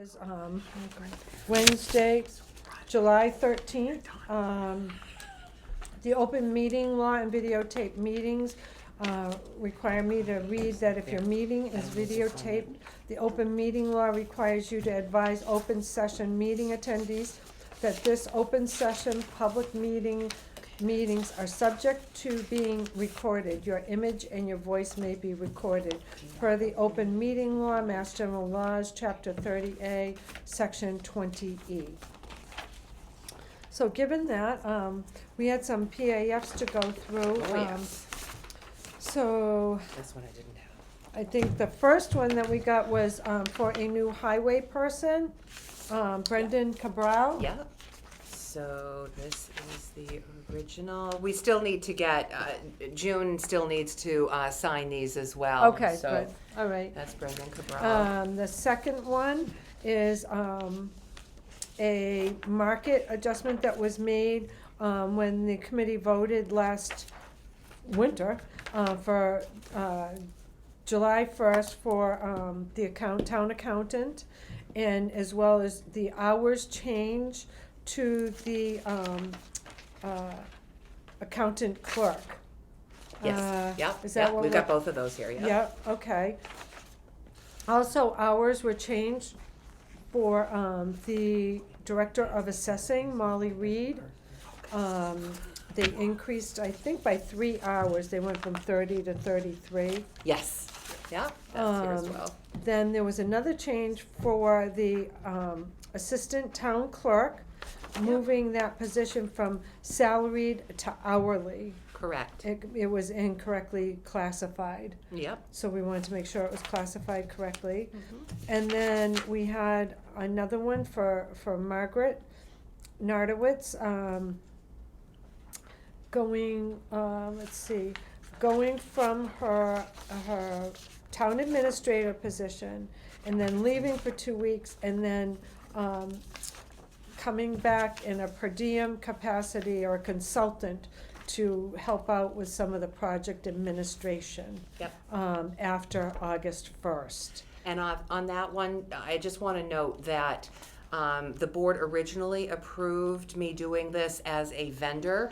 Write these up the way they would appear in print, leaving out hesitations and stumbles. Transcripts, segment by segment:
is Wednesday, July 13th. The open meeting law and videotape meetings require me to read that if your meeting is videotaped, the open meeting law requires you to advise open session meeting attendees that this open session public meetings are subject to being recorded. Your image and your voice may be recorded. Per the open meeting law, Mass General Laws, Chapter 30A, Section 20E. So given that, we had some PAFs to go through. Oh, yes. So This one I didn't have. I think the first one that we got was for a new highway person, Brendan Cabral. Yeah. So this is the original. We still need to get, June still needs to sign these as well. Okay, So good, all right. that's Brendan Cabral. The second one is a market adjustment that was made when the committee voted last winter for July 1st for the town accountant, and as well as the hours change to the accountant clerk. Yes, yeah, Is that yeah, what we've got both of those here, yeah. Yeah, okay. Also, hours were changed for the Director of Assessing, Molly Reed. They increased, I think, by 3 hours. They went from 30 to 33. Yes, yeah, that's here as Um, well. Then there was another change for the Assistant Town Clerk, moving that position from salaried to hourly. Correct. It was incorrectly classified. Yep. So we wanted to make sure it was classified correctly. Mhm. And then we had another one for Margaret Nardowitz, going, let's see, going from her town administrator position and then leaving for 2 weeks and then coming back in a per diem capacity or a consultant to help out with some of the project administration. Yep. After August 1st. And on that one, I just want to note that the board originally approved me doing this as a vendor.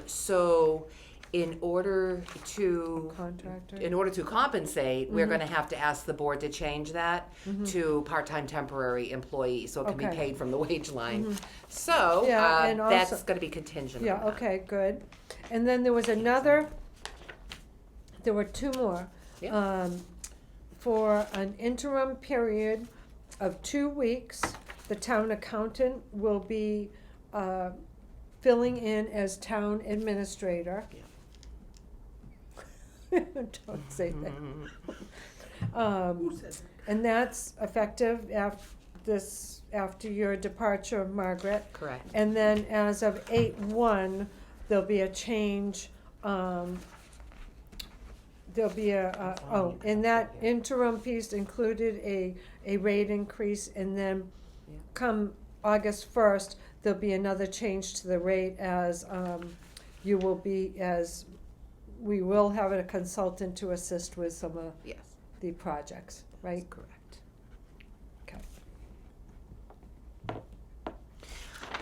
So in order to Contractor. compensate, we're going to have to ask the board to change that to part-time temporary employee, so it can be Okay. paid from the wage line. So Yeah, and that's also- going to be contingent Yeah, on that. okay, good. And then there were 2 more. Yeah. For an interim period of 2 weeks, the town accountant will be filling in as town administrator. Don't say that. And that's effective after your departure, Margaret. Correct. And then as of 8/1, there'll be a change, there'll be in that interim piece included a rate increase, and then Yeah. come August 1st, there'll be another change to the rate as we will have a consultant to assist with some of Yes. the projects, right? Correct. Okay.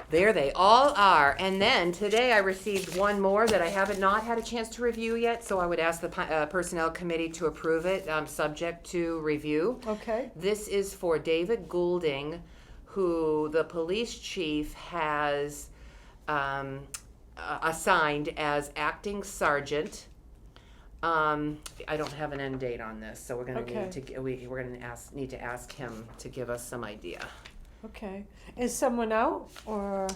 There they all are. And then today I received one more that I haven't not had a chance to review yet, so I would ask the Personnel Committee to approve it, subject to review. Okay, This is for David Goulding, who the police chief has assigned as acting sergeant. I don't have an end date on this, so we're gonna Okay. need to ask him to give us some idea. okay. Is someone out, or?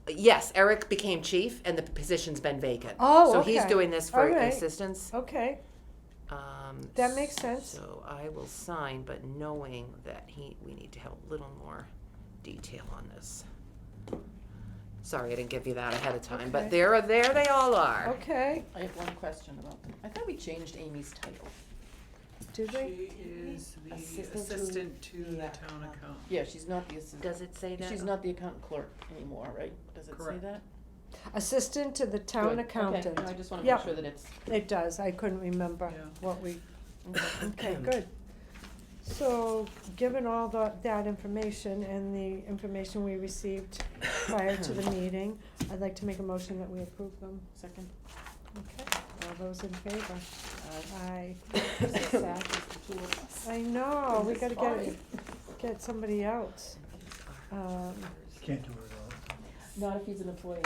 Yes, Eric became chief, and the position's been vacant. Oh, So he's okay. doing this for All right. assistance. Okay, That makes sense. So I will sign, but knowing that we need to have a little more detail on this. Sorry, I didn't give you that ahead of time, but Okay. there they all are. okay. I have one question about them. I thought we changed Amy's title. Did we? She is the Assistant assistant to to the the town accountant. Yeah, she's not the assistant. Does it say that? She's not the accountant clerk anymore, right? Does it say Correct. that? Assistant to the town Good. accountant. Okay, no, I just wanna Yep. make sure that it's, It does, I couldn't remember Yeah. what we, okay. okay, good. So, given all that information and the information we received prior to the meeting, I'd like to make a motion that we approve them. Second. Okay, all those in favor? Aye. This is sad, there's the two of us. I know, we This gotta is get, fine. get somebody else. Can't do it all. Not if he's an employee.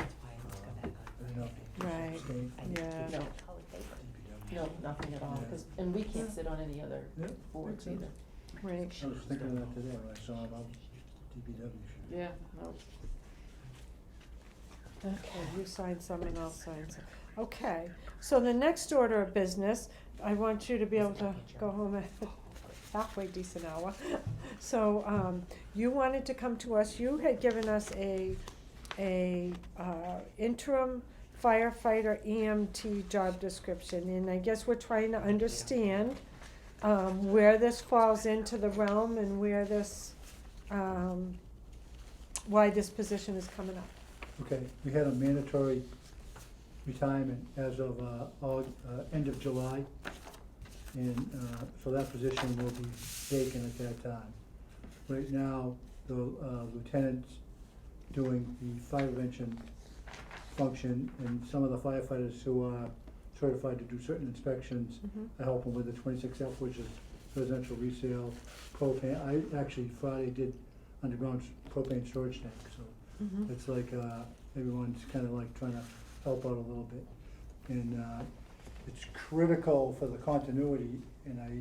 No. Right, State, yeah. No, DPW. no, nothing at all, Yeah. 'cause- and we can't sit on any other Yeah, boards makes either. sense. Right. I was thinking of that today when I saw about DPW. Yeah, no. Okay, you sign some and I'll sign some. Okay, so the next order of business, I want you to be able to go home at halfway decent hour. So, you wanted to come to us, you had given us a interim firefighter EMT job description, and I guess we're trying to understand, where this falls into the realm and where this, why this position is coming up. Okay, we had a mandatory retirement as of, end of July. And, so that position will be vacant at that time. Right now, the, lieutenant's doing the fire prevention function, and some of the firefighters who are certified to do certain inspections, I help them with the 26F, which is residential resale, propane. I actually Friday did underground propane storage tank, so it's like, everyone's kinda like trying to help out a little bit. And, it's critical for the continuity, and I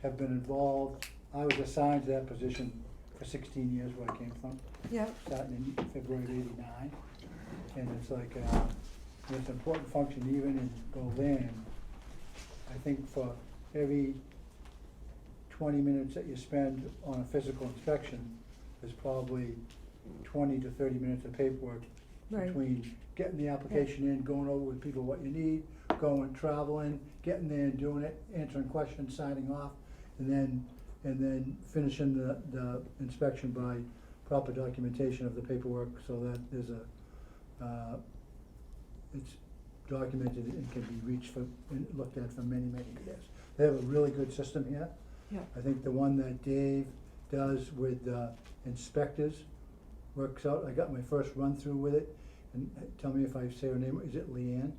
have been involved, I was assigned to that position for 16 years where I came from, Yeah, starting in February of '89. And it's like, it's an important function even in Berlin. I think for every 20 minutes that you spend on a physical inspection, there's probably 20 to 30 minutes of paperwork right, between getting the application in, going over with people what you need, going, traveling, getting there and doing it, answering questions, signing off, and then finishing the inspection by proper documentation of the paperwork, so that there's it's documented and can be reached for, and looked at for many, many years. They have a really good system here. yeah, I think the one that Dave does with inspectors works out. I got my first run through with it, and tell me if I say her name, is it Leanne?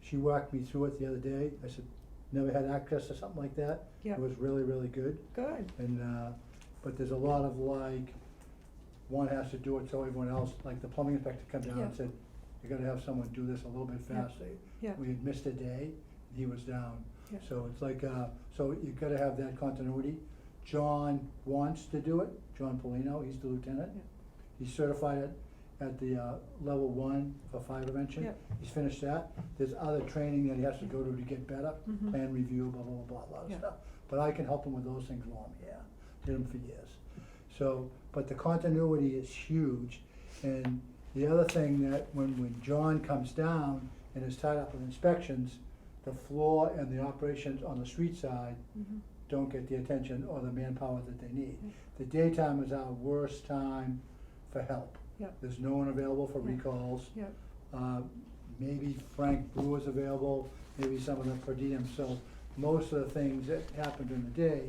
She walked me through it the other day. I said, never had access to something like that. yeah, It was really, really good. good, And, but there's a lot of like, one has to do it so everyone else, like the plumbing inspector come down and Yeah. said, you gotta have someone do this a little bit Yeah. faster. yeah, We had missed a day, he was down. Yeah. So it's like, so you gotta have that continuity. John wants to do it, John Polino, he's the lieutenant. Yeah. He's certified at the, level 1 for fire prevention. Yeah. He's finished that. There's other training that he has to go to get better, Mhm. plan review, blah, blah, blah, blah, Yeah. stuff. But I can help him with those things while I'm here, did them for years. So, but the continuity is huge. And the other thing that when John comes down and is tied up with inspections, the floor and the operations on the street side mhm, don't get the attention or the manpower that they need. Yeah. The daytime is our worst time for help. yeah, There's no one available for Yeah. recalls. yeah, Maybe Frank Brewer's available, maybe some of the per diem. So most of the things that happen during the day,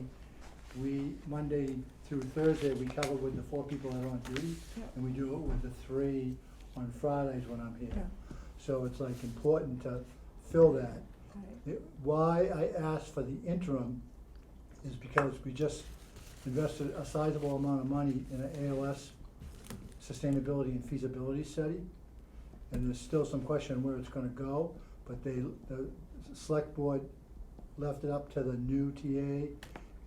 Monday through Thursday, we cover with the 4 people that are on duty. Yeah. And we do it with the 3 on Fridays when I'm here. yeah, So it's like important to fill that. right, Why I asked for the interim is because we just invested a sizable amount of money in an ALS sustainability and feasibility study. And there's still some question where it's gonna go, but the select board left it up to the new TA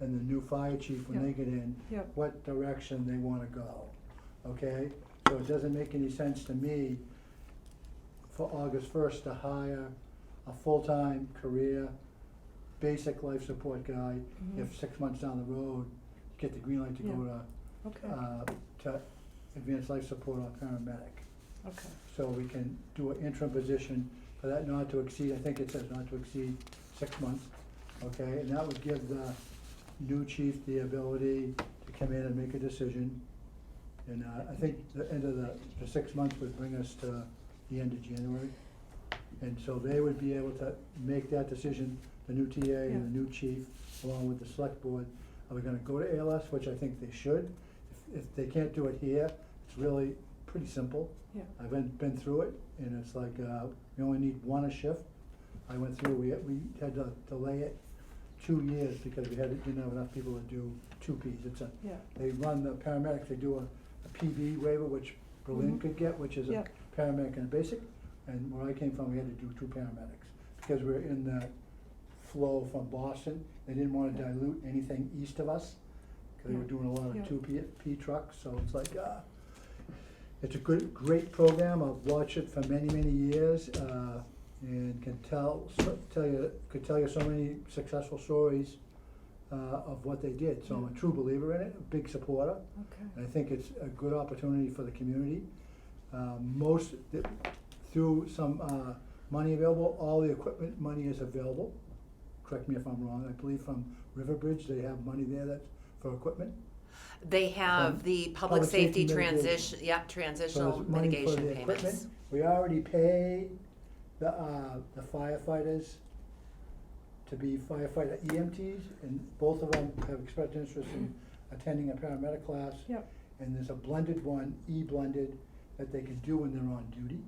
and the new fire chief when Yeah. they get in, yeah, what direction they wanna go, okay? So it doesn't make any sense to me for August 1st to hire a full-time career, basic life support guy, mhm, if 6 months down the road, get the green light to go okay, to advanced life support or paramedic. okay, So we can do an interim position for that not to exceed, I think it says not to exceed 6 months, okay? And that would give the new chief the ability to come in and make a decision. And, I think the end of the 6 months would bring us to the end of January. And so they would be able to make that decision, the new TA and the new chief, along with the select board. Are we gonna go to ALS, which I think they should? If they can't do it here, it's really pretty simple. Yeah. I've been through it, and it's like, we only need one a shift. I went through, we had to delay it 2 years because we didn't have enough people to do 2 Ps. It's a, Yeah, they run the paramedics, they do a PB waiver, which Berlin Mhm. could get, which is a Yep. paramedic and a basic. And where I came from, we had to do 2 paramedics, because we're in the flow from Boston. They didn't wanna dilute anything east of us, cause they were Yeah. doing a lot Yeah. of 2P trucks, so it's like, it's a great program. I've watched it for many, many years, and could tell you so many successful stories, of what they did. So I'm a true believer in it, a big supporter. okay. And I think it's a good opportunity for the community. Through some money available, all the equipment money is available. Correct me if I'm wrong, I believe from Riverbridge, they have money there that's for equipment. They have From the public safety mitigation. transition, yep, So transitional there's money for mitigation the payments. equipment. We already pay the firefighters to be firefighter EMTs, and both of them have expressed interest in attending a paramedic class. Yep. And there's a blended one, E-blended, that they can do when they're on duty,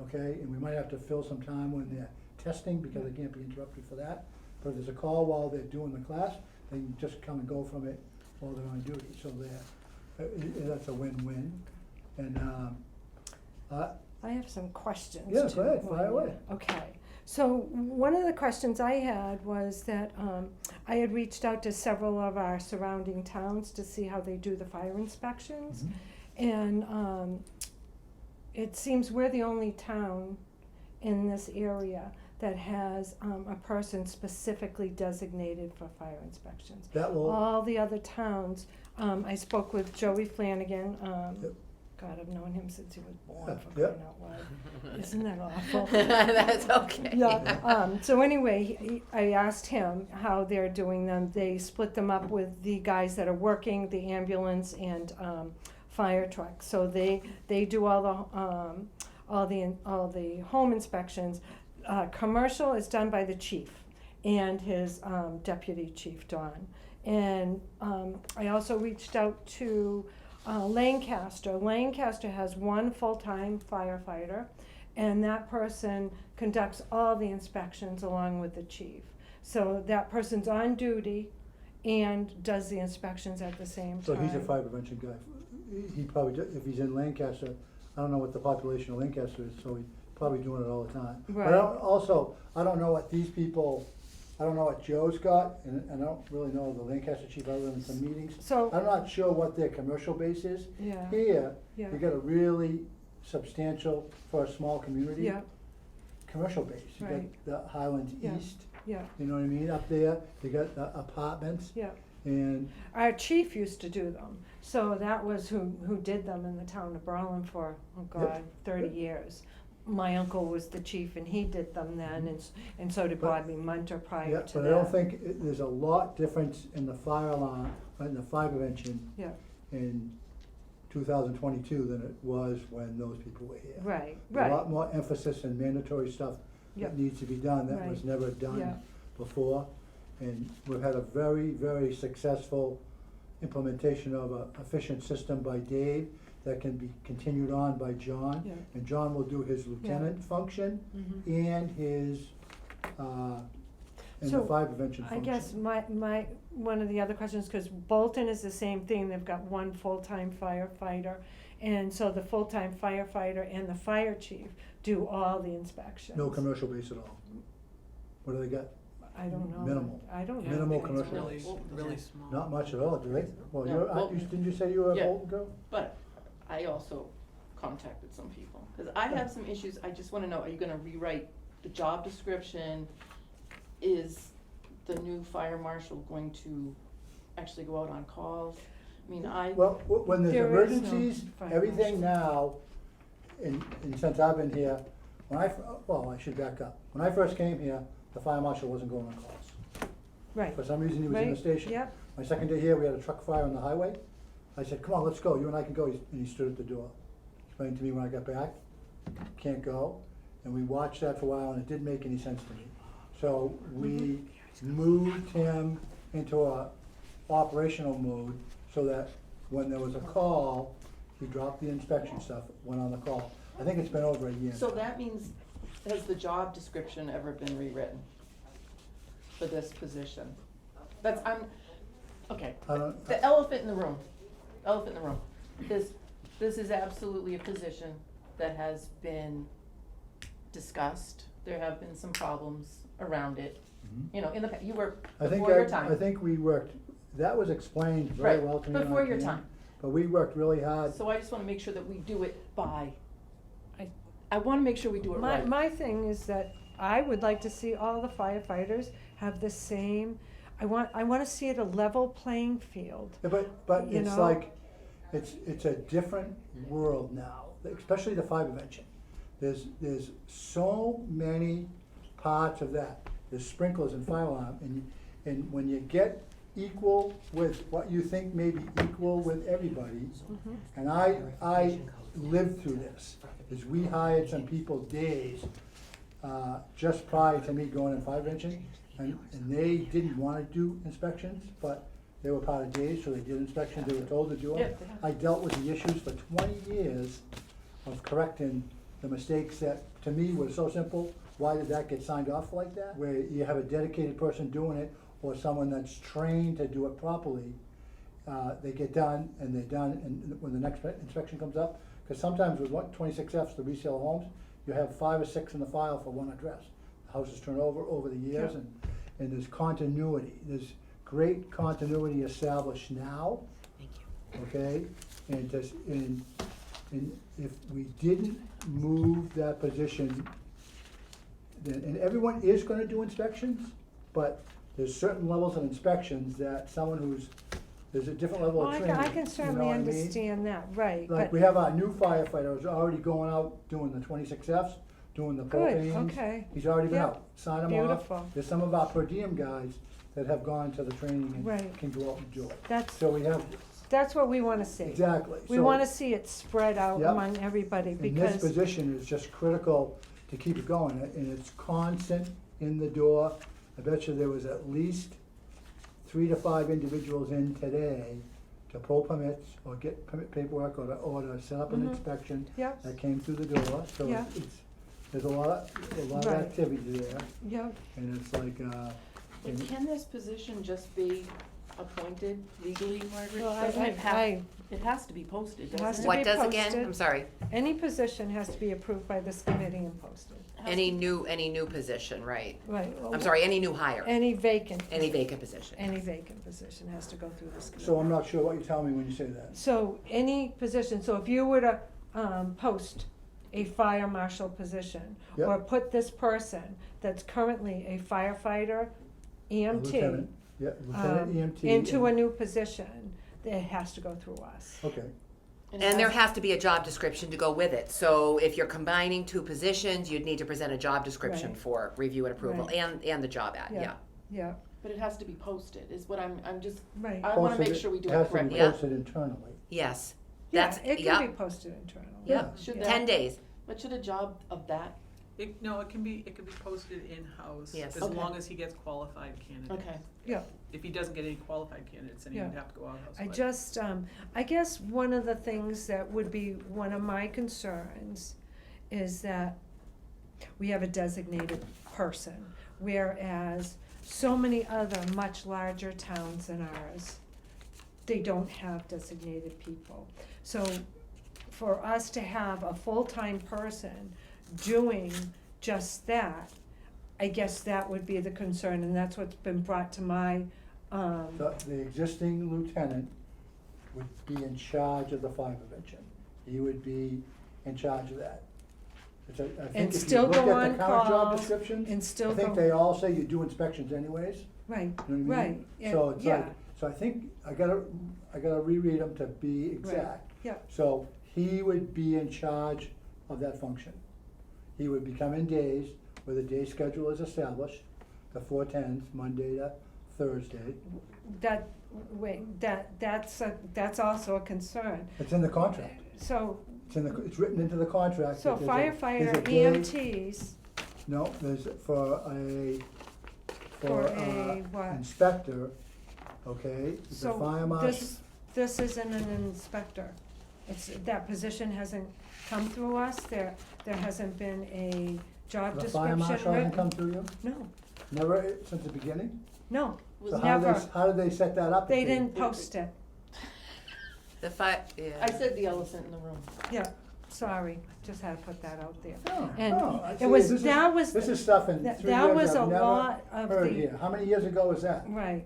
okay? And we might have to fill some time when they're testing, because they can't be interrupted for that. But if there's a call while they're doing the class, they can just come and go from it while they're on duty, so that's a win-win. And, I have some questions Yeah, too. go ahead, fire away. Okay, so one of the questions I had was that, I had reached out to several of our surrounding towns to see how they do the fire inspections. And, it seems we're the only town in this area that has, a person specifically designated for fire inspections. that will, All the other towns, I spoke with Joey Flanagan, Yep. God, I've known him since he was born, Yeah, for yep. crying out loud. Isn't that awful? That's okay. Yeah, so anyway, I asked him how they're doing them. They split them up with the guys that are working, the ambulance and, fire truck. So they do all the home inspections. Commercial is done by the chief and his, deputy chief, Don. And, I also reached out to, Lancaster. Lancaster has one full-time firefighter, and that person conducts all the inspections along with the chief. So that person's on duty and does the inspections at the same so time. he's a fire prevention guy. He probably, if he's in Lancaster, I don't know what the population of Lancaster is, so he's probably doing it all the time. But Right. I don't know what these people, I don't know what Joe's got, and I don't really know the Lancaster chief other than some meetings. So, I'm not sure what their commercial base is. yeah, Here, yeah, you got a really substantial, for a small community, yeah, commercial base. You Right. got the Highlands Yeah. East, yeah, you know what I mean, up there, you got the apartments, yeah. and, Our chief used to do them, so that was who did them in the town of Berlin for, oh God, 30 years. My uncle was the chief and he did them then, and so did But- Bobby Munter prior yeah, to but that. I don't think, there's a lot difference in the fire alarm, in the fire prevention Yeah, in 2022 than it was when those people were here. right, A lot right, more emphasis and mandatory stuff Yeah. that needs to be done that was Right. never done Yeah. before. And we've had a very, very successful implementation of a efficient system by Dave that can be continued on by John. yeah. And John will do his lieutenant function Mhm. and his, and the So, fire prevention I function. guess one of the other questions, because Bolton is the same thing, they've got one full-time firefighter. And so the full-time firefighter and the fire chief do all the inspections. No commercial base at all. What do they got? I don't know. Minimal. I don't know. Minimal It's commercial. really- Really small. Not much at all, do they? Well, No, you're, Bolton. didn't you say you were a Yeah. Bolton girl? But I also contacted some people, cause I have some issues, I just wanna know, are you gonna rewrite the job description? Is the new fire marshal going to actually go out on calls? I mean, Well, when there's There is no emergencies, fire everything marshal. now, and since I've been here, well, I should back up. When I first came here, the fire marshal wasn't going on calls. Right, For some reason, he was in the right, station. yep, My second day here, we had a truck fire on the highway. I said, come on, let's go, you and I can go, and he stood at the door. Explained to me when I got back, can't go, and we watched that for a while, and it didn't make any sense to me. So we moved him into a operational mode, so that when there was a call, he dropped the inspection stuff, went on the call. I think it's been over a year. So that means, has the job description ever been rewritten for this position? Okay, I don't, the elephant in the room, this is absolutely a position that has been discussed. There have been some problems around it, you know, in the, you were, I think, before your time. I think we worked, that was explained very Right, well to me. before on your the end, time. But we worked really hard. So I just wanna make sure that we do it by, I- I wanna make sure we do it right. My thing is that I would like to see all the firefighters have the same, I wanna see it a level playing field. Yeah, but You it's know? like, it's a different world now, especially the fire prevention. There's so many parts of that. There's sprinklers and fire alarm, and when you get equal with what you think may be equal with everybody, and I lived through this, is we hired some people days, just prior to me going in fire prevention, and they didn't wanna do inspections, but they were part of days, so they did inspections, they were told to do them. Yep. I dealt with the issues for 20 years of correcting the mistakes that, to me, were so simple. Why did that get signed off like that? Where you have a dedicated person doing it, or someone that's trained to do it properly, they get done, and they're done, and when the next inspection comes up, because sometimes with 26Fs, the resale homes, you have 5 or 6 in the file for one address. Houses turn over the years, Yeah. and there's continuity. There's great continuity established now, Thank you. okay? And just, and if we didn't move that position, then, and everyone is gonna do inspections, but there's certain levels of inspections that someone who's, there's a different level Well, of I training. can you know certainly what I mean? understand that, right, Like, but, we have our new firefighter who's already going out doing the 26Fs, doing the good, propanes. okay, He's already been Yep. out, sign him off. Beautiful. There's some of our per diem guys that have gone to the training Right. and can go out and do it. that's, So we have, that's what we wanna see. exactly. We So- wanna see it spread out Yep. among everybody, And this because, position is just critical to keep it going, and it's constant in the door. I bet you there was at least 3 to 5 individuals in today to pull permits, or get permit paperwork, or to set up an Mhm. inspection yep, that came through the door, so Yeah. there's a lot of Right. activity there, yep, and it's like, But can this position just be appointed legally, Margaret? well, Doesn't it have, I, it has to be posted, It has doesn't to it? What be does again? posted. I'm sorry. any position has to be approved by this committee and posted, Has Any to- new position, right? right. I'm sorry, any new hire, Any vacant. any vacant position. Any vacant position has to go through this committee. so I'm not sure what you're telling me when you say that. So any position, so if you were to, post a fire marshal position, Yep. or put this person that's currently a firefighter, A EMT, lieutenant, yeah, lieutenant EMT. into a and- new position, it has to go through us. Okay, And there has to be a job description to go with it. So if you're combining two positions, you'd need to present a job description Right. for review and approval, Right. and the job ad, Yeah. yeah. Yeah, But it has to be posted, is what I'm just, right. I wanna make Posted- sure we do it has to be correctly. Yeah. posted internally. Yes. Yeah, That's, it yeah, can be posted internally. yeah. Should Yeah. that, 10 days. but should a job of that, No, it can be posted in-house, Yes. as Okay. long as he gets qualified candidates. okay, Yeah, If he doesn't get any qualified candidates, then he would Yeah. have to go out-house. I but- just, I guess one of the things that would be one of my concerns is that we have a designated person, whereas so many other much larger towns than ours, they don't have designated people. So for us to have a full-time person doing just that, I guess that would be the concern, and that's what's been brought to my, The existing lieutenant would be in charge of the fire prevention. He would be in charge of that. Which I think And if you still look go at on the current job calls descriptions, and still I think go, they all say you do inspections anyways, right, you know what I mean? right, So and, it's yeah, like, so I think, I gotta reread them to be exact. yeah, So he would be in charge of that function. He would become in days, where the day schedule is established, the 4/10s, Monday to Thursday. that, wait, that's also a concern. It's in the contract. So, It's written into the contract. so that there's a firefighter day- EMTs, No, there's for For a what? inspector, okay? The So fire marshal, this isn't an inspector. That position hasn't come through us, there hasn't been a job the description fire marshal hasn't come written. through you? No, Never, since the beginning? no, Was So never. how did they set that up? They if didn't post it, Yeah. I said the elephant in the room. yeah, sorry, just had to put that out there. No, And no, I it see, was, this is- that was, This is stuff in 3 that years that was a I've never lot of heard the, here. How many years ago was that? right,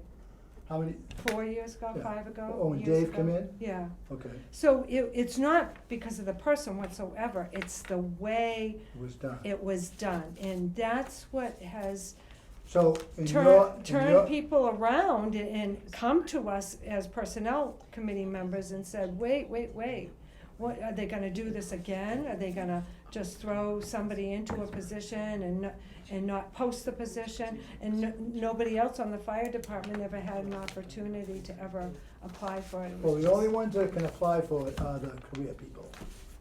How many, 4 years ago, Yeah. 5 ago, oh, when years Dave ago. come in? Yeah, Okay, so it's not because of the person whatsoever, it's the way it was done. it was done, and that's what has So, in your, turn people around and come to us as personnel committee members and said, wait, what, are they gonna do this again? Are they gonna just throw somebody into a position and not post the position? And nobody else on the fire department ever had an opportunity to ever apply for it. It was well, the only ones that can apply for it are the career people,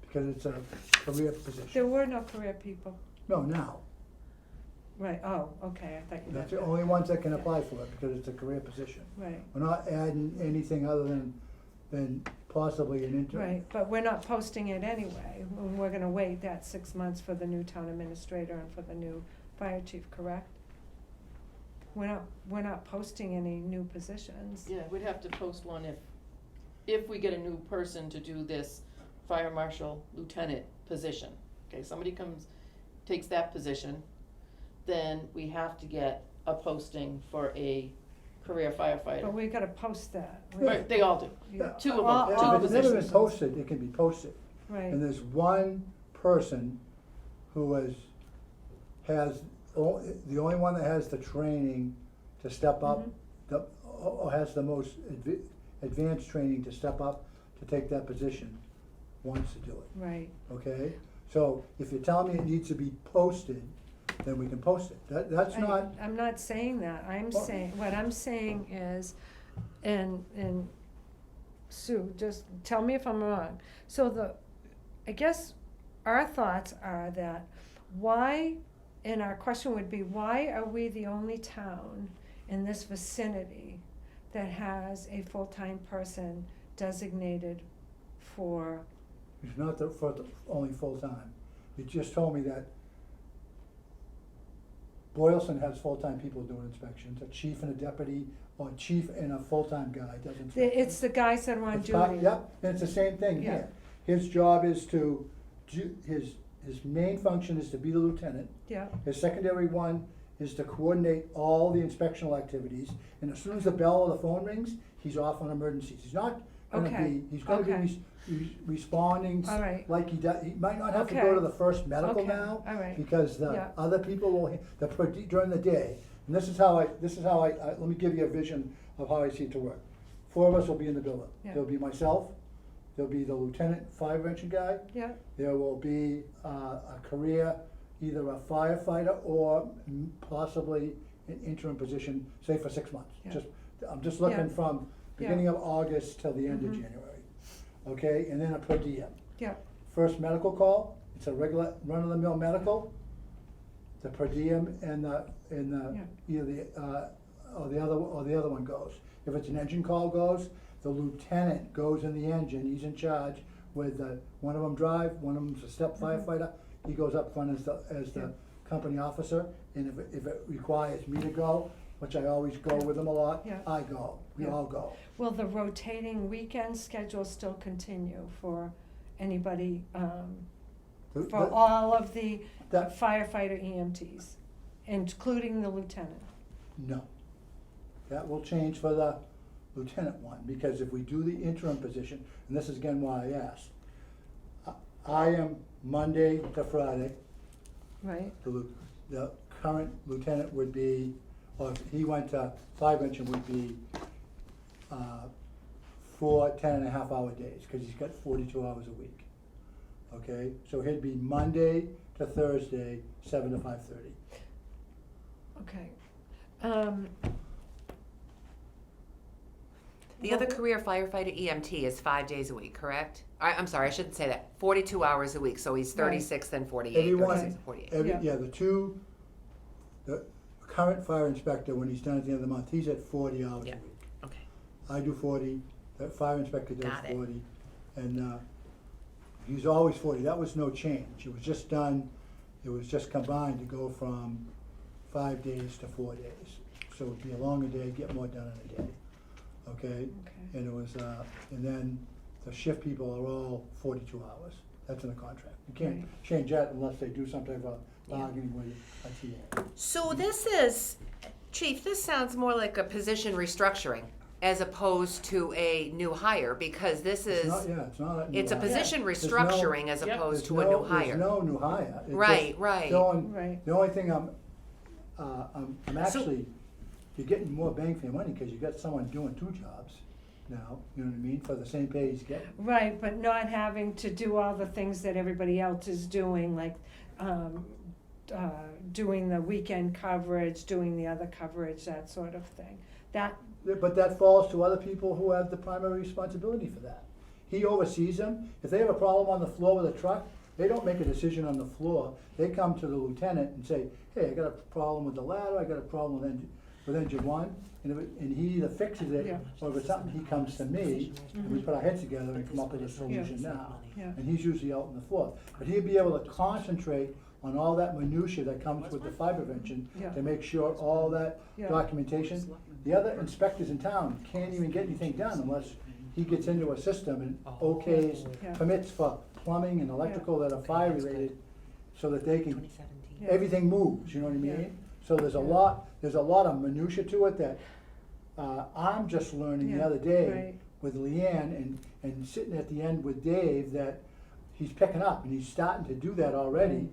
because it's a career There position. were no career people, No, now, right, oh, okay, I thought you meant that's the that. only ones that can apply for it, because it's a career position. Right, We're not adding anything other than possibly an intern. right, but we're not posting it anyway, and we're gonna wait that 6 months for the new town administrator and for the new fire chief, correct? We're not posting any new positions. Yeah, we'd have to post one if we get a new person to do this fire marshal lieutenant position. Okay, somebody comes, takes that position, then we have to get a posting for a career But firefighter. we gotta post that. Right, they all do. Yeah. Two of them. All- Two Yeah, if it's never been positions. posted, it can be posted. Right, And there's one person who has, the only one that has the training to step up, Mhm. or has the most advanced training to step up to take that position, wants to do it, right, okay? So if you're telling me it needs to be posted, then we can post it. That's not, I'm not saying that, I'm Well- saying, what I'm saying is, and Sue, just tell me if I'm wrong. So I guess our thoughts are that and our question would be, why are we the only town in this vicinity that has a full-time person designated for, it's not only full-time. You just told me that Boylston has full-time people doing inspections, a chief and a deputy, or a chief and a full-time guy does inspections. it's the guys that are on It's part- duty. Yep, and it's the same thing Yeah. here. His job is to his main function is to be the lieutenant. Yeah, His secondary one is to coordinate all the inspectional activities, and as soon as the bell or the phone rings, he's off on emergencies. He's not gonna Okay, be, he's gonna be okay. responding all right, like he does, he might not have to go Okay. to the first medical Okay, now, all right. because the Yeah. other people will, during the day, and this is how I, let me give you a vision of how I see it to work. 4 of us will be in the building. Yeah. There'll be myself, there'll be the lieutenant fire prevention guy, yeah, there will be a career, either a firefighter or possibly an interim position, say for 6 months. Yeah. I'm just Yeah. looking from beginning of August till the end of Mhm. January. Okay, and then a per diem. yeah, First medical call, it's a regular run-of-the-mill medical. The per diem and Yeah. either the other one goes. If it's an engine call goes, the lieutenant goes in the engine, he's in charge with, one of them drive, one of them's a step firefighter. He goes up front as Yeah. the company officer, and if it requires me to go, which I always go with them a lot, Yeah. I go, we Yeah. all go. will the rotating weekend schedule still continue for anybody, The- for the- all of the that- firefighter EMTs, including the lieutenant? No. That will change for the lieutenant one, because if we do the interim position, and this is again why I asked, I am Monday to Friday, Right, the current lieutenant would be, or if he went to fire prevention, would be, 4 10.5-hour days, cause he's got 42 hours a week. Okay, so he'd be Monday to Thursday, 7 to 5:30. okay. The other career firefighter EMT is 5 days a week, correct? I'm sorry, I shouldn't say that. 42 hours a week, so he's Right. 36 then 48, Everyone- 36 and 48. Yeah. Yeah, the current fire inspector, when he's done at the end of the month, he's at 40 hours a Yeah. week. Okay. I do 40, the fire inspector does Got it. 40, and he's always 40. That was no change. It was just done, it was just combined to go from 5 days to 4 days. So it'd be a longer day, get more done in a day, okay? Okay. And it was, and then the shift people are all 42 hours. That's in the contract. You can't Right. change that unless they do some type of bargaining with a TA. So this is, Chief, this sounds more like a position restructuring as opposed to a new hire, because this It's is, not, yeah, it's not a new it's a hire. position There's no- restructuring as Yep. opposed There's to a no- new hire. There's no new hire. It's Right, just right. showing- Right. The only thing I'm actually, you're getting more bang for your money, cause you got someone doing 2 jobs now, you know what I mean, for the same pay he's getting. Right, but not having to do all the things that everybody else is doing, like, doing the weekend coverage, doing the other coverage, that sort of thing. That, Yeah, but that falls to other people who have the primary responsibility for that. He oversees them. If they have a problem on the floor with a truck, they don't make a decision on the floor. They come to the lieutenant and say, hey, I got a problem with the ladder, I got a problem with engine 1, and he either fixes it, Yeah. or if it's something, he comes to me, and we put our heads together and come up with a solution now. yeah, And he's usually out on the floor. But he'd be able to concentrate on all that minutia that comes with the fire prevention Yeah. to make sure all that Yeah. documentation. The other inspectors in town can't even get anything done unless he gets into a system and okays, Yeah. permits for plumbing and electrical that are fire related, so that they can, 2017. Yeah. everything moves, you know what I Yeah. mean? So there's a lot of minutia to it that, I'm just learning the Yeah, other day right. with Leanne and sitting at the end with Dave, that he's picking up and he's starting to do that already.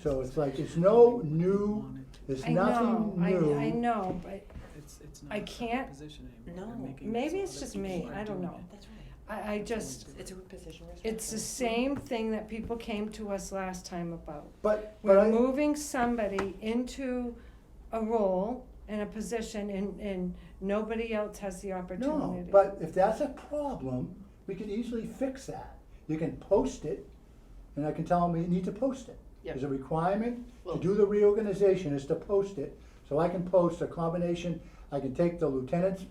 So it's like, it's no new, there's I know, nothing new. I know, but It's I not can't- a position anymore. They're No. making it maybe so it's other just people me, are I don't doing know. it. That's right. I just, It's a position restructuring. it's the same thing that people came to us last time about. But We're I, moving somebody into a role and a position, and nobody else has the opportunity. no, but if that's a problem, we can easily fix that. You can post it, and I can tell them you need to post it. Yep. There's a requirement to Well- do the reorganization is to post it. So I can post a combination, I can take the lieutenant's,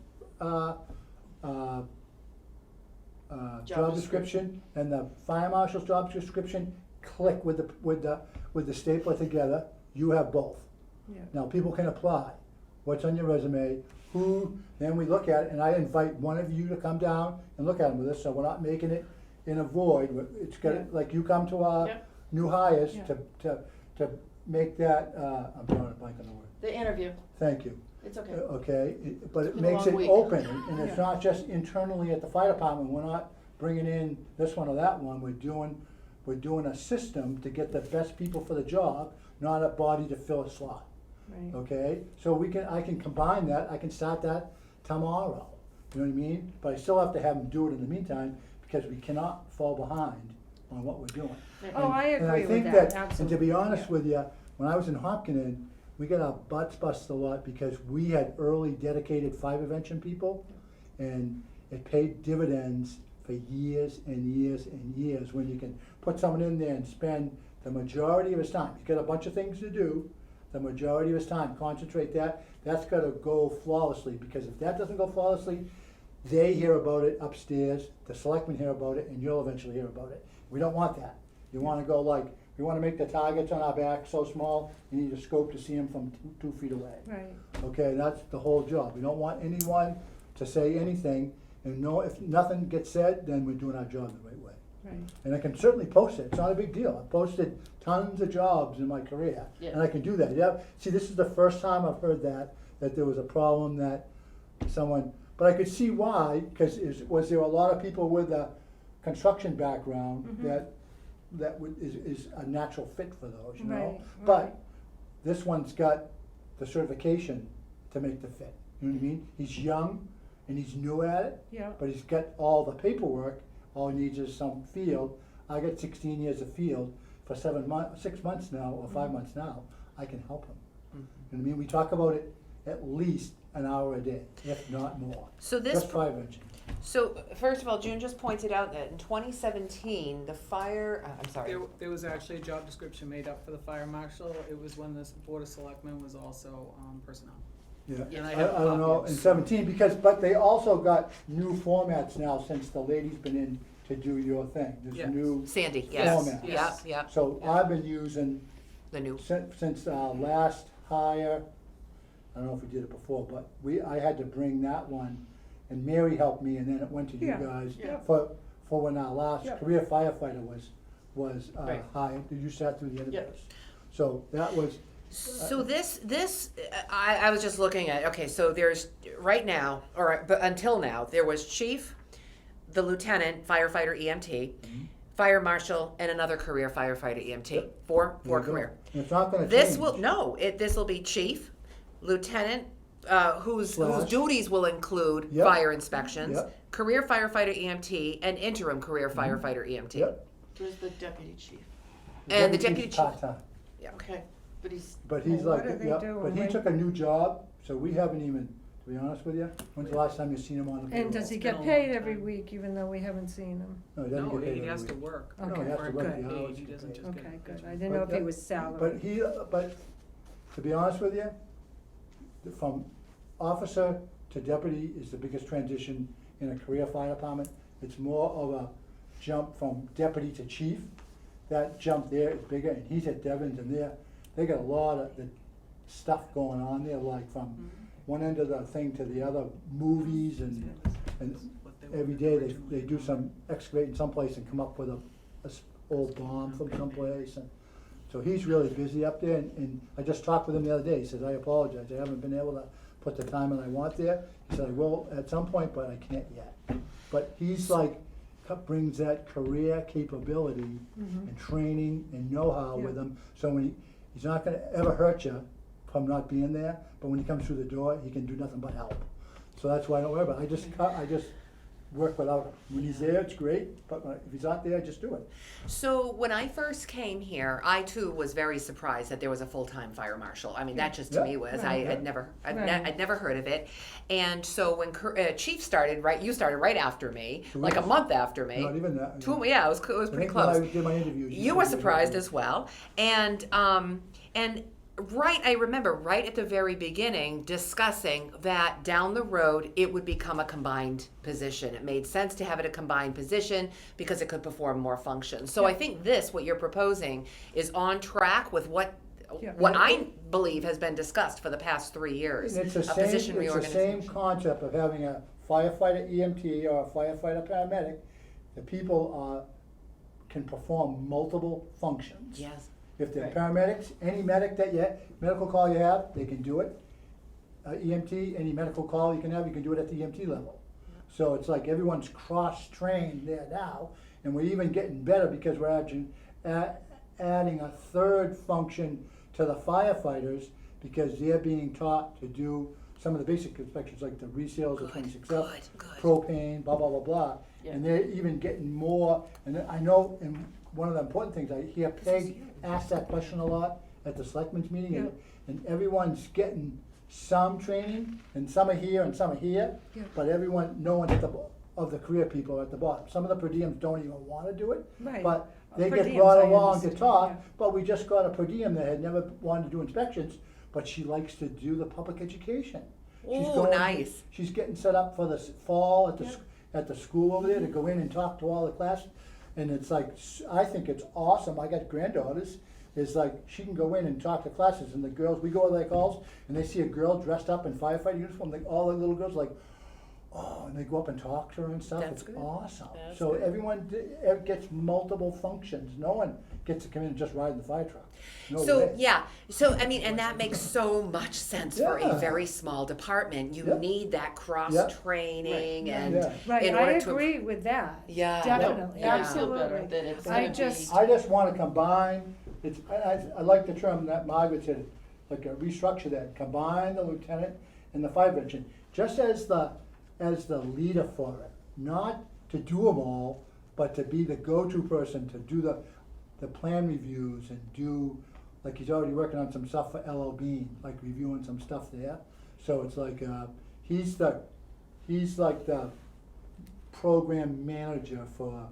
job description and the fire marshal's job description, click with the stapler together, you have both. Yeah. Now, people can apply, what's on your resume, who, then we look at it, and I invite one of you to come down and look at them with us, so we're not making it in a void. It's got, Yeah. like you come to our Yep. new hires Yeah. to make that, I'm drawing a blank on the word, The interview, thank you. it's okay. Okay, but it been a makes long it week. open, and it's Yeah. not just internally at the fire department, we're not bringing in this one or that one, we're doing a system to get the best people for the job, not a body to fill a slot, Right, okay? So I can combine that, I can start that tomorrow, you know what I mean? But I still have to have them do it in the meantime, because we cannot fall behind on what we're doing. Oh, I And agree with think that, And to be honest yeah. with you, when I was in Hopkinton, we got our butts busted a lot because we had early dedicated fire prevention people, and it paid dividends for years and years and years, when you can put someone in there and spend the majority of his time. He's got a bunch of things to do, the majority of his time, concentrate that's gotta go flawlessly, because if that doesn't go flawlessly, they hear about it upstairs, the selectmen hear about it, and you'll eventually hear about it. We don't want that. You wanna go like, we wanna make the targets on our back so small, you need a scope to see them from 2 feet away. right, Okay, that's the whole job. We don't want anyone to say anything, and no, if nothing gets said, then we're doing our job the right way. right. And I can certainly post it, it's not a big deal. I've posted tons of jobs in my career, Yeah. and I can do that. Yeah, see, this is the first time I've heard that there was a problem that someone, but I could see why, because was there a lot of people with a construction background Mhm. that is a natural fit for those, you know? Right, But right. this one's got the certification to make the fit, you know what I mean? He's young and he's new at it, Yeah, but he's got all the paperwork, all he needs is some field. I got 16 years of field for 6 months now, or 5 months now, I can help him. You know what I mean? We talk about it at least an hour a day, if not more, So this, just fire prevention. so first of all, June just pointed out that in 2017, the fire, I'm sorry. There was actually a job description made up for the fire marshal. It was when this board of selectmen was also personnel. Yeah, And I I have a don't know, copy in of- 17, because, but they also got new formats now since the lady's been in to do your thing. There's Yes. new Sandy, Yes, yes, format. yep, yes. yep, So I've been using, the new, since last hire, I don't know if we did it before, but I had to bring that one, and Mary helped me, and then it went to you Yeah, guys yeah. for when our last Yeah. career firefighter was Right. hired. You sat through the Yeah. interviews. So that was, so this, I was just looking at, okay, so there's, right now, but until now, there was chief, the lieutenant, firefighter EMT, fire marshal, and another career firefighter EMT, Yep. four there you go. career. And it's not gonna change. This will, no, this will be chief, lieutenant, whose Slash. duties will include Yep. fire inspections, Yep. career firefighter EMT, and interim career firefighter EMT. Yep. Where's the deputy chief? And the deputy's deputy chief- part-time. Yeah. Okay, but he's, But he's Well, like, what do they yeah, do but he when- took a new job, so we haven't even, to be honest with you, when's the last time you seen him on the payroll? And does he It's been get a paid long every time. week, even though we haven't seen him? No, he doesn't No, get paid he every has to week. work. No, he Okay, has to Or work get the hours. paid, he to doesn't pay. just Okay, get good, I paid. didn't know if he But was salary. But to be honest with you, from officer to deputy is the biggest transition in a career fire department. It's more of a jump from deputy to chief. That jump there is bigger, and he's at Devon's, and they got a lot of the stuff going on there, like from one end of the thing to the other, movies and What they every were day originally they do some excavating someplace and come up with a old bomb from someplace. And so he's really busy up there, and I just talked with him the other day. He says, I apologize, I haven't been able to put the time in I want there. He said, I will at some point, but I can't yet. But he's like, brings that career capability and training and know-how with Yeah. him. So when he's not gonna ever hurt you from not being there, but when he comes through the door, he can do nothing but help. So that's why I don't worry about it. I just work without him. When he's there, it's great, but if he's not there, I just do it. So when I first came here, I too was very surprised that there was a full-time fire marshal. I mean, that just to Yeah. me was, Right. I Yeah. had never, Right. I'd never heard of it. And so when Chief started, right, you started right after me, 2 like a weeks. month after me. Not even that. Yeah, it was I pretty think when close. I did my interviews. You were surprised as well. And right, I remember right at the very beginning discussing that down the road it would become a combined position. It made sense to have it a combined position because it could perform more functions. So I think what you're proposing, is on track with what Yeah. I believe has been discussed for the past 3 years. And it's the a same, position it's the same reorganization. concept of having a firefighter EMT or a firefighter paramedic. The people can perform multiple functions. Yes. If they're Right. paramedics, any medical call you have, they can do it. EMT, any medical call you can have, you can do it at the EMT level. So it's like everyone's cross-trained there now, and we're even getting better because we're adding a third function to the firefighters because they're being taught to do some of the basic inspections like the resales, the Good, 26F, good. propane, blah, blah, blah, blah. Yeah. And they're even getting more, and I know, and one of the important things, I hear Peg ask that question a lot at the selectmen's meeting, and everyone's getting some training, and some are here and some are here, Yeah. but no one of the career people are at the bottom. Some of the per diems don't even wanna do it, Right. but they Per get diems, brought I along to understand, talk, yeah. but we just got a per diem that had never wanted to do inspections, but she likes to do the public education. She's Ooh, going- nice. She's getting set up for the fall at the, Yeah. at the school over there to go in and talk to all the class. And it's like, I think it's awesome. I got granddaughters. It's like, she can go in and talk to classes and the girls, we go to their calls and they see a girl dressed up in firefighter uniform, like all the little girls like, oh, and they go up and talk to her and stuff. That's It's good. awesome. That's So good. everyone gets multiple functions. No one gets to come in and just ride in the fire truck. No So, way. yeah, so, I mean, and that makes so much sense for a Yeah. very small department. You Yep. need that cross-training Right. and Yeah. Right, in I order to. agree with that. Yeah. Definitely, Yeah, I feel better absolutely. that it's I gonna just- be. I just wanna combine, I like the term that Margaret said, like restructure that, combine the lieutenant and the fire prevention, just as the leader for it, not to do them all, but to be the go-to person to do the plan reviews and do, like he's already working on some stuff for LL Bean, like reviewing some stuff there. So it's like, he's like the program manager for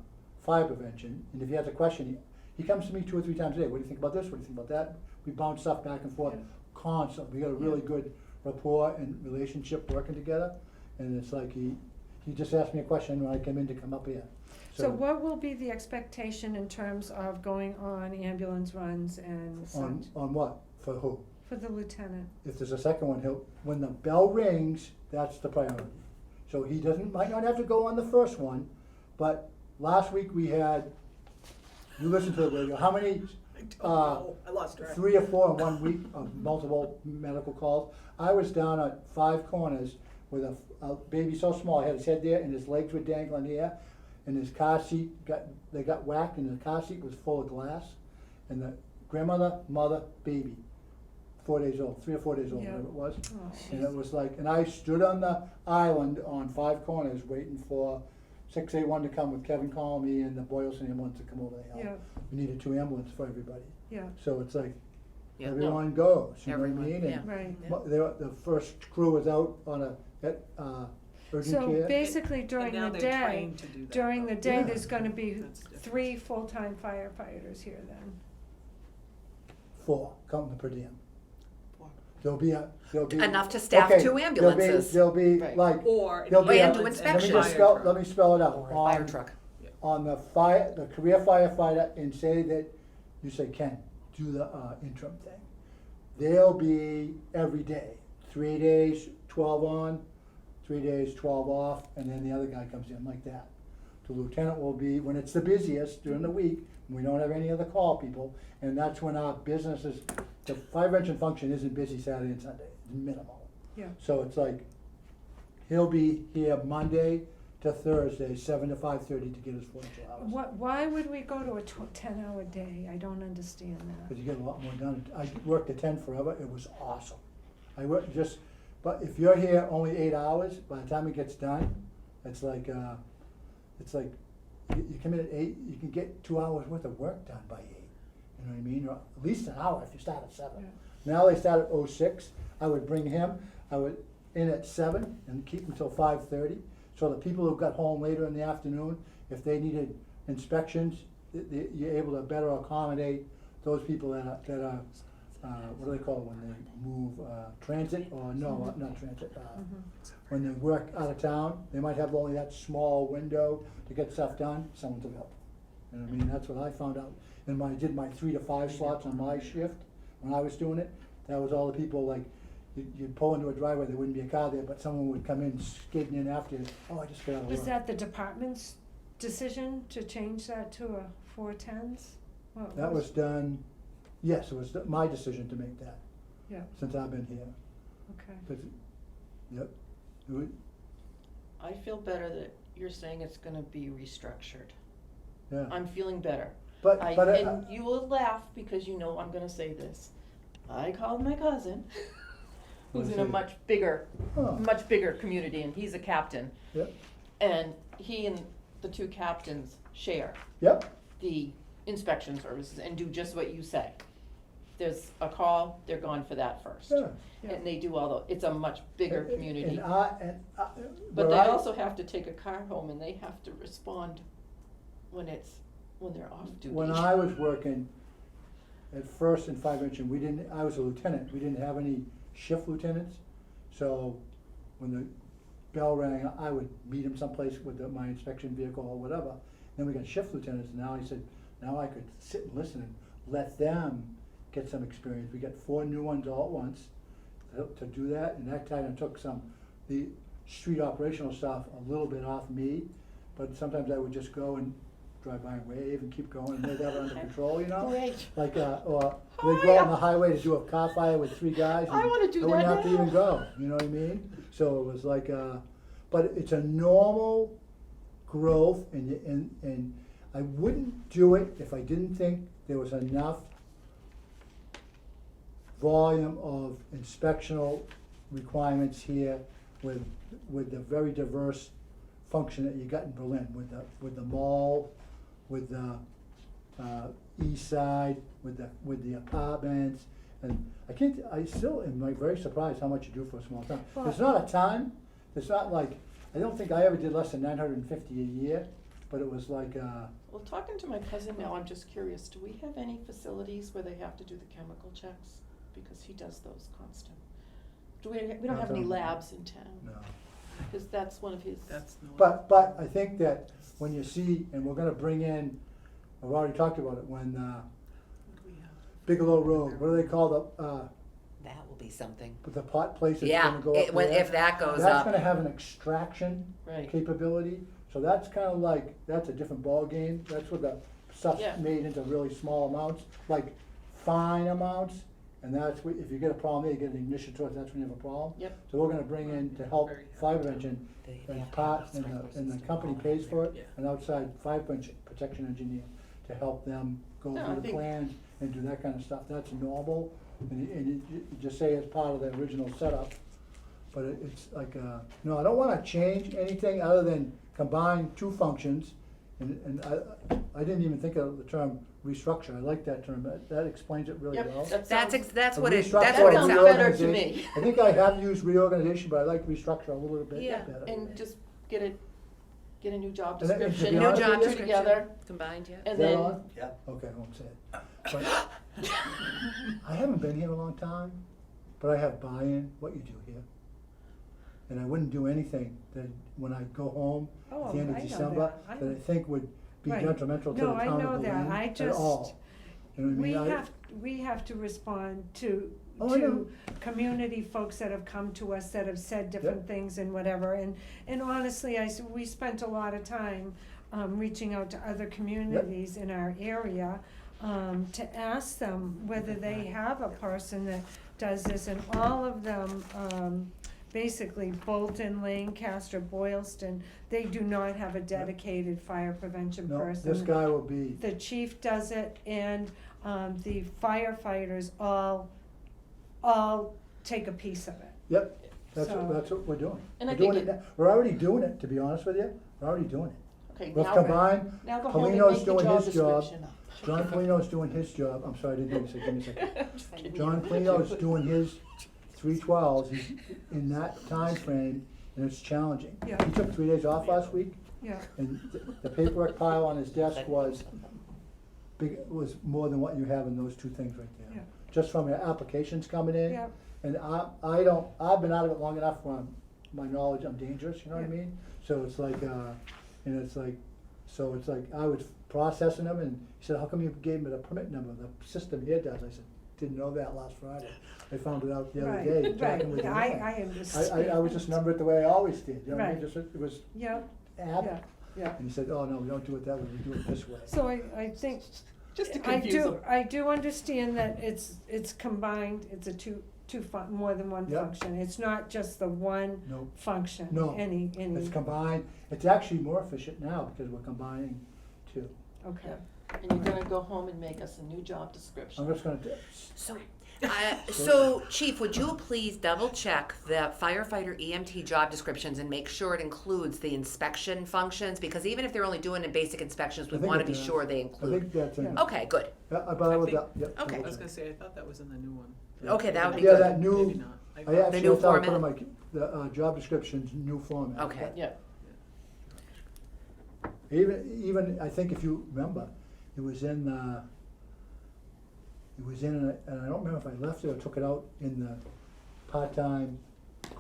fire prevention, and if he has a question, he comes to me 2 or 3 times a day. What do you think about this? What do you think about that? We bounce stuff back and forth Yeah. constantly. We got a really good rapport and relationship working together. And it's like he just asked me a question when I came in to come up here. So what will be the expectation in terms of going on ambulance runs and such On what? For who? for the lieutenant? If there's a second one, when the bell rings, that's the priority. So he might not have to go on the first one, but last week we had, you listened to the radio, how many, I lost track. 3 or 4 in 1 week of multiple medical calls? I was down at 5 Corners with a baby so small, he had his head there and his legs were dangling here, and his car seat they got whacked and the car seat was full of glass, and the grandmother, mother, baby, 4 days old, 3 or 4 days old, Yeah. whatever it was. Oh, And it was like, and I stood on the island on 5 Corners waiting for 681 to come with Kevin calling me and the Boylston ambulance to come over the hill. yeah, We needed 2 ambulances for everybody. yeah, So it's like, Yeah. everyone goes, you know what I Everyone, mean? yeah. And right. the first crew was out on urgent So care. basically during And now the they're day, trained to do that, during the though. day, Yeah. there's gonna be That's different. 3 full-time firefighters here then. 4, counting the per diem. Four. There'll be Enough to staff okay, 2 ambulances. There'll be Right. like, Or. there'll be And a- do ambulance inspections. let me spell it out. Or a fire On- truck. On the career firefighter, and say that, you say, Ken, do the interim thing. They'll be every day, 3 days, 12 on, 3 days, 12 off, and then the other guy comes in like that. The lieutenant will be, when it's the busiest during the week, we don't have any other call people, and that's when our business is, the fire prevention function isn't busy Saturday and Sunday, it's minimal. Yeah. So it's like, he'll be here Monday to Thursday, 7 to 5:30 to get his 42 hours. Why would we go to a 10-hour day? I don't understand that. Because you get a lot more done. I worked at 10 forever, it was awesome. I worked but if you're here only 8 hours, by the time it gets done, it's like you come in at 8, you can get 2 hours worth of work done by 8. You know what I mean? Or at least an hour if you start at 7. Yeah. Now they start at 06, I would bring him, I would in at 7 and keep him till 5:30. So the people who got home later in the afternoon, if they needed inspections, you're able to better accommodate those people that are, what do they call it when they move, transit, or no, not transit, when they work out of town, they might have only that small window to get stuff done, someone's available. You know what I mean, that's what I found out, and when I did my 3 to 5 slots on my shift, when I was doing it, that was all the people, like, you'd pull into a driveway, there wouldn't be a car there, but someone would come in skating in after you, oh, I just got out of work. Was that the department's decision to change that to a 410s? What That was done, yes, it was my decision to make that, Yeah, since I've been here. okay. 'Cause yep. It would- I feel better that you're saying it's gonna be restructured. Yeah, I'm feeling better. but, And you will laugh because you know I'm gonna say this. I called my cousin, who's in a much bigger community, and he's a captain. Yep, And he and the 2 captains share yep, the inspection services and do just what you say. There's a call, they're gone for that first. yeah. And they do all it's a much bigger community. But they where I- also have to take a car home and they have to respond when they're off duty. When I was working at first in fire prevention, I was a lieutenant, we didn't have any shift lieutenants. So when the bell rang, I would meet him someplace with my inspection vehicle or whatever. Then we got shift lieutenants, and now he said, now I could sit and listen and let them get some experience. We got 4 new ones all at once to do that, and that kind of took the street operational stuff a little bit off me. But sometimes I would just go and drive by and wave and keep going, and they'd have it under control, you know? Great. Like, or Oh, they'd go out yeah. on the highway to do a car fire with 3 guys. I and wanna do I wouldn't that have to now. even go, you know what I mean? So it was like, but it's a normal growth, and I wouldn't do it if I didn't think there was enough volume of inspectional requirements here with the very diverse function that you got in Berlin, with the mall, with the east side, with the apartments, and I still am like very surprised how much you do for a small town. Well- It's not a ton, it's not like, I don't think I ever did less than 950 a year, but it was like, Well, talking to my cousin now, I'm just curious, do we have any facilities where they have to do the chemical checks? Because he does those constant. we don't have any labs in town, No. cause that's one of his. That's no. But I think that when you see, and we're gonna bring in, I've already talked about it, when, What do we have? Bigelow Road, what do they call That will be something. the pot place that's Yeah, gonna go up there? if that goes That's up, gonna have an extraction Right, capability, so that's kinda like, that's a different ballgame, that's where the stuff's Yeah. made into really small amounts, like fine amounts, and that's, if you get a problem there, you get an ignition source, that's when you have a problem. Yep. So we're gonna bring in to help Very fire prevention, they and have to part, have and sprinklers the system company all pays for it, Yeah. an outside fire protection engineer to help them go No, I through the think- plans and do that kind of stuff, that's normal, and you just say it's part of the original setup. But it's like, no, I don't wanna change anything other than combine two functions, and I didn't even think of the term restructure, I like that term, that explains it really well. yep, that That's, sounds, that's A what it, restructure that's that what it sounds sounds. better to reorganization. me. I think I have used reorganization, but I like restructure a little bit Yeah, better. and just get a new job And to be description, No honest job with you- two together, Combined, yeah. and Is that then, on? Yeah. Okay, I won't say it. But I haven't been here a long time, but I have buy-in, what you do here. And I wouldn't do anything that, when I go home Oh, at the end I of know December, that. that I think would be Right. detrimental to the No, I town know of that. Lorraine I at just- all. You know what I mean? We have to respond to, Oh, I know. to community folks that have come to us that have said different things and whatever, and honestly, we spent a lot of time, reaching out to other communities in our area, to ask them whether they have a person that does this, and all of them, basically Bolton, Lancaster, Boylston, they do not have a dedicated fire prevention No, person. this guy will be, The chief does it, and the firefighters all take a piece of it. yep, that's So- what we're doing. And I We're doing think it now. We're already doing it, to be honest with you, we're already doing it. okay, We've now, combined, now go home and Polino's make the doing job his job. description up. John Polino's doing his job, I'm sorry, I didn't mean to say, give me a second. Just kidding. John Polino's doing his 312s, he's in that time frame, and it's challenging. Yeah. He took 3 days off last week, Yeah, and the paperwork pile on his desk was was more than what you have in those two things right there. Yeah. Just from your applications coming in. yeah, And I've been out of it long enough where my knowledge, I'm dangerous, you know what I Yeah. mean? So it's like, I was processing them, and he said, how come you gave me the permit number? The system here does. I said, didn't know that last Friday. I found it out the other day, right, talking with right, the man. I understand. I would just number it the way I always did, you know what I mean? Right. Just, it was Yeah, app, yeah, yeah. and he said, oh, no, we don't do it that way, we do it this way. So I think, Just to I confuse them. I do understand that it's combined, it's a more than one Yep. function. It's not just the one No, function, No, any, it's combined, it's actually more efficient now because we're combining two. okay. And you're gonna go home and make us a new job description. I'm just gonna, So Chief, would you please double check the firefighter EMT job descriptions and make sure it includes the inspection functions? Because even if they're only doing the basic inspections, we I think wanna it be does. sure they I include. think that's in, Yeah. yeah, Okay, good. but I I would, think- yep. Okay. I was gonna say, I thought that was in the new one. Okay, that would be Yeah, good. that new, Maybe not. I thought- actually, new I thought I put in format? the job description's new format. Okay. Yeah, Even, I think if you remember, it was in, and I don't remember if I left it or took it out in the part-time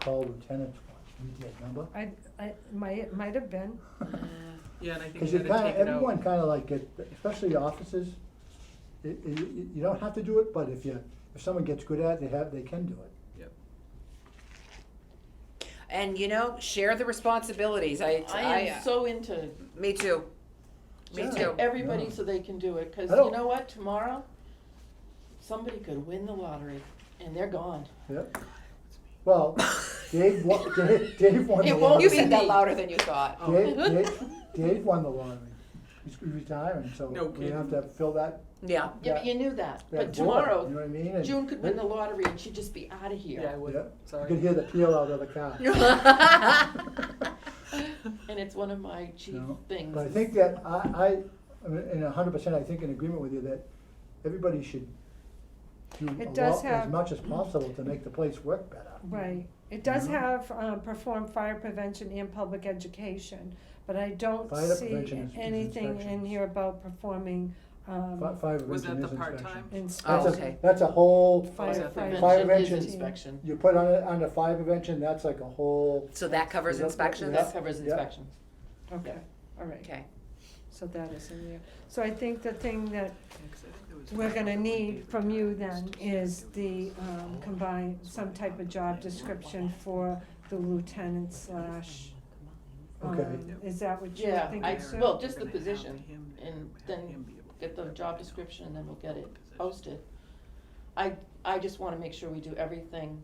call lieutenant one. We did, remember? It might have been, Yeah, and I think Because you you had to kinda, take it out. everyone kinda like get, especially offices, you don't have to do it, but if someone gets good at it, they can do it. Yep. And share the responsibilities. I am so into Me too. Me Yeah. too. everybody Yeah. so they can do it, cause I don't- you know what, tomorrow, somebody could win the lottery and they're gone. Yep. Well, Dave won It the won't lottery. You be said that me. louder than you thought. Dave won the lottery. He's retiring, so No we have kidding. to fill that Yeah. Yeah, but you knew that, that but void, tomorrow, you know what I mean? And June could win the lottery and she'd just be out of Yeah, I here. would, Yeah. You sorry. could hear the peel out of the car. And it's one of my chief No, things. But I think that I'm in 100%, I think in agreement with you that everybody should do It does as have- much as possible to make the place work better. right. It does Mhm. have, perform fire prevention and public education, but I don't Fire see prevention is anything in inspections. here about performing Fire Was that prevention the is inspection. part-time? Oh, That's okay. That's a whole, Was Fire, that the fire. Fire Prevention is prevention. inspection. you put under fire prevention, that's like a whole, So that covers Yep, inspections? yep. That covers Yeah. inspections. Okay, all right, Okay. so that is in there. So I think the thing that Yeah, 'cause I think there was we're one gonna that would need be from you retired. then is the, combine, some type of job description for the lieutenant slash, Okay. is that what you're Yeah, thinking, I, sir? well, just the We're gonna have position, him there, and have him then be able to get the do job that. description, and then we'll get it Position. posted. I just wanna make sure we do everything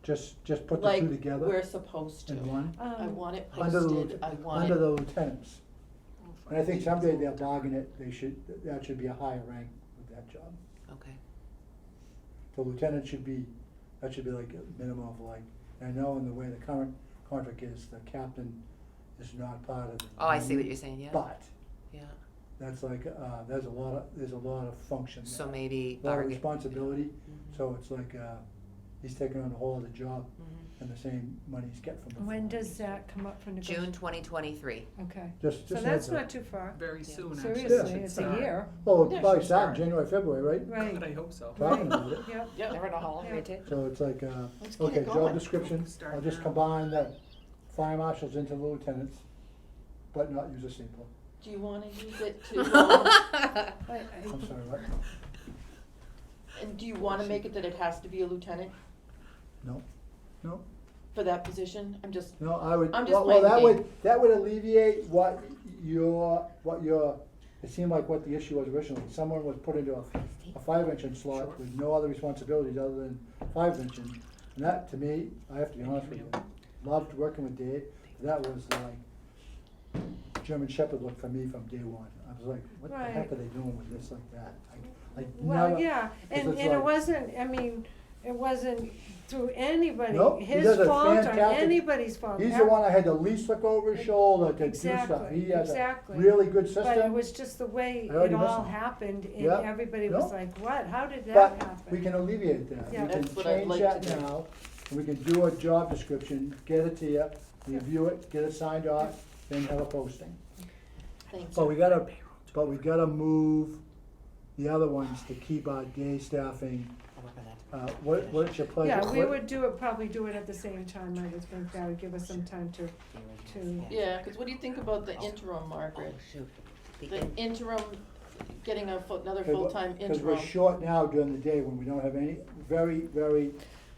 just put the like two together we're supposed to. in one, I want it under the, posted, I want under it, the lieutenants. We'll And I think find someday these they'll all bargain time. it, that should be a higher rank with that job. Okay. The lieutenant should be, that should be like a minimum of like, I know in the way the current contract is, the captain is not part of the. Oh, I see what you're saying, yeah. But, Yeah. that's like, there's a lot of function So there. maybe A lot of bargain. responsibility, Mhm. so it's like, he's taking on the whole other job Mhm. and the same money he's getting from before. When does that come up for negotiation? June 2023. Okay, Just so an that's heads up. not too far, Very Yeah. soon, actually. seriously, should it's a start. year, Oh, Yeah, it'll probably should start start. in January, February, right? right, God, I hope so. Talking about it. yep, yep, Never know how long Yeah. it take. So it's like, Let's get okay, it job going. description, Start I'll just now. combine the fire marshals into the lieutenants, but not use a stapler. do you wanna use it to, I'm sorry, what? and do you wanna make it that it has to be a lieutenant No, no, for that position? I'm just, no, I would, I'm just well, playing the game. that would alleviate what your, it seemed like what the issue was originally. Someone was put into a fire prevention slot Sure. with no other responsibilities other than fire prevention. And that, to me, I have to be honest with you, loved working with Dave, that was like German Shepherd look for me from day one. I was like, what the heck Right. are they doing with this like that? I well, never- yeah, 'cause and it's it like- wasn't, I mean, it wasn't through anybody, Nope, he his does a fault or fantastic- anybody's fault. He's the one I had to least look over his shoulder to do stuff. Exactly, He has a exactly. really good system. But it was just the way I already it all missed it. happened, and Yep. everybody was Nope. like, what, how did that But happen? we can alleviate that. Yeah. We can That's what I'd change like that to do. now, and we can do a job description, get it to you, review it, get it signed off, then have a posting. thanks. But we gotta move the other ones to keep our day staffing. What's your pleasure? Yeah, we What- would probably do it at the same time, I would think that would give us some time to, Yeah, cause what do you think about the interim, Margaret? Oh, shoot. The interim, getting another Okay, full-time Cause interim? we're short now during the day when we don't have any, very, very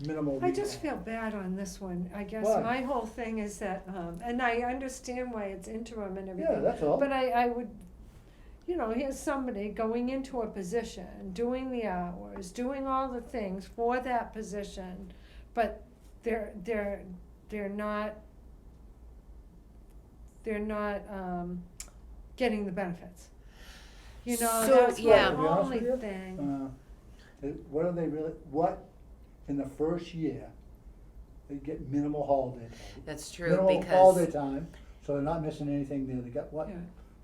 minimal. I just feel bad on this one, I guess Why? my whole thing is that, and I understand why it's interim and everything. Yeah, that's all. But I would, you know, here's somebody going into a position, doing the hours, doing all the things for that position, but they're not getting the benefits. You know, So, that's yeah. my To be honest only with you, thing. What are they really, in the first year, they get minimal holiday pay. That's true, Minimal holiday because, time, so they're not missing anything there, they got what, Yeah.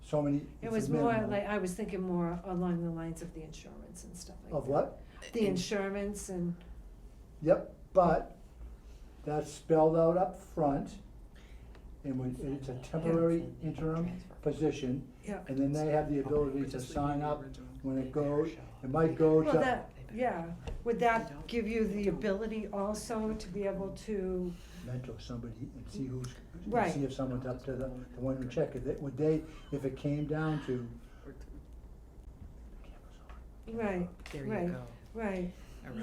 so many, It it's was a more minimum. like, I was thinking more along the lines of the insurance and stuff like that. Of what? The insurance and, Yep, but that's spelled out up front, and it's a temporary interim position, yeah. and then they have the ability We're to just sign leaving the up original. when it goes, it might go Well, to, that, yeah, would that give you the ability also to be able to, mentor somebody and see who's, and Right. see if someone's up to the one who check it, would they, if it came down to, right, there right, you go. right,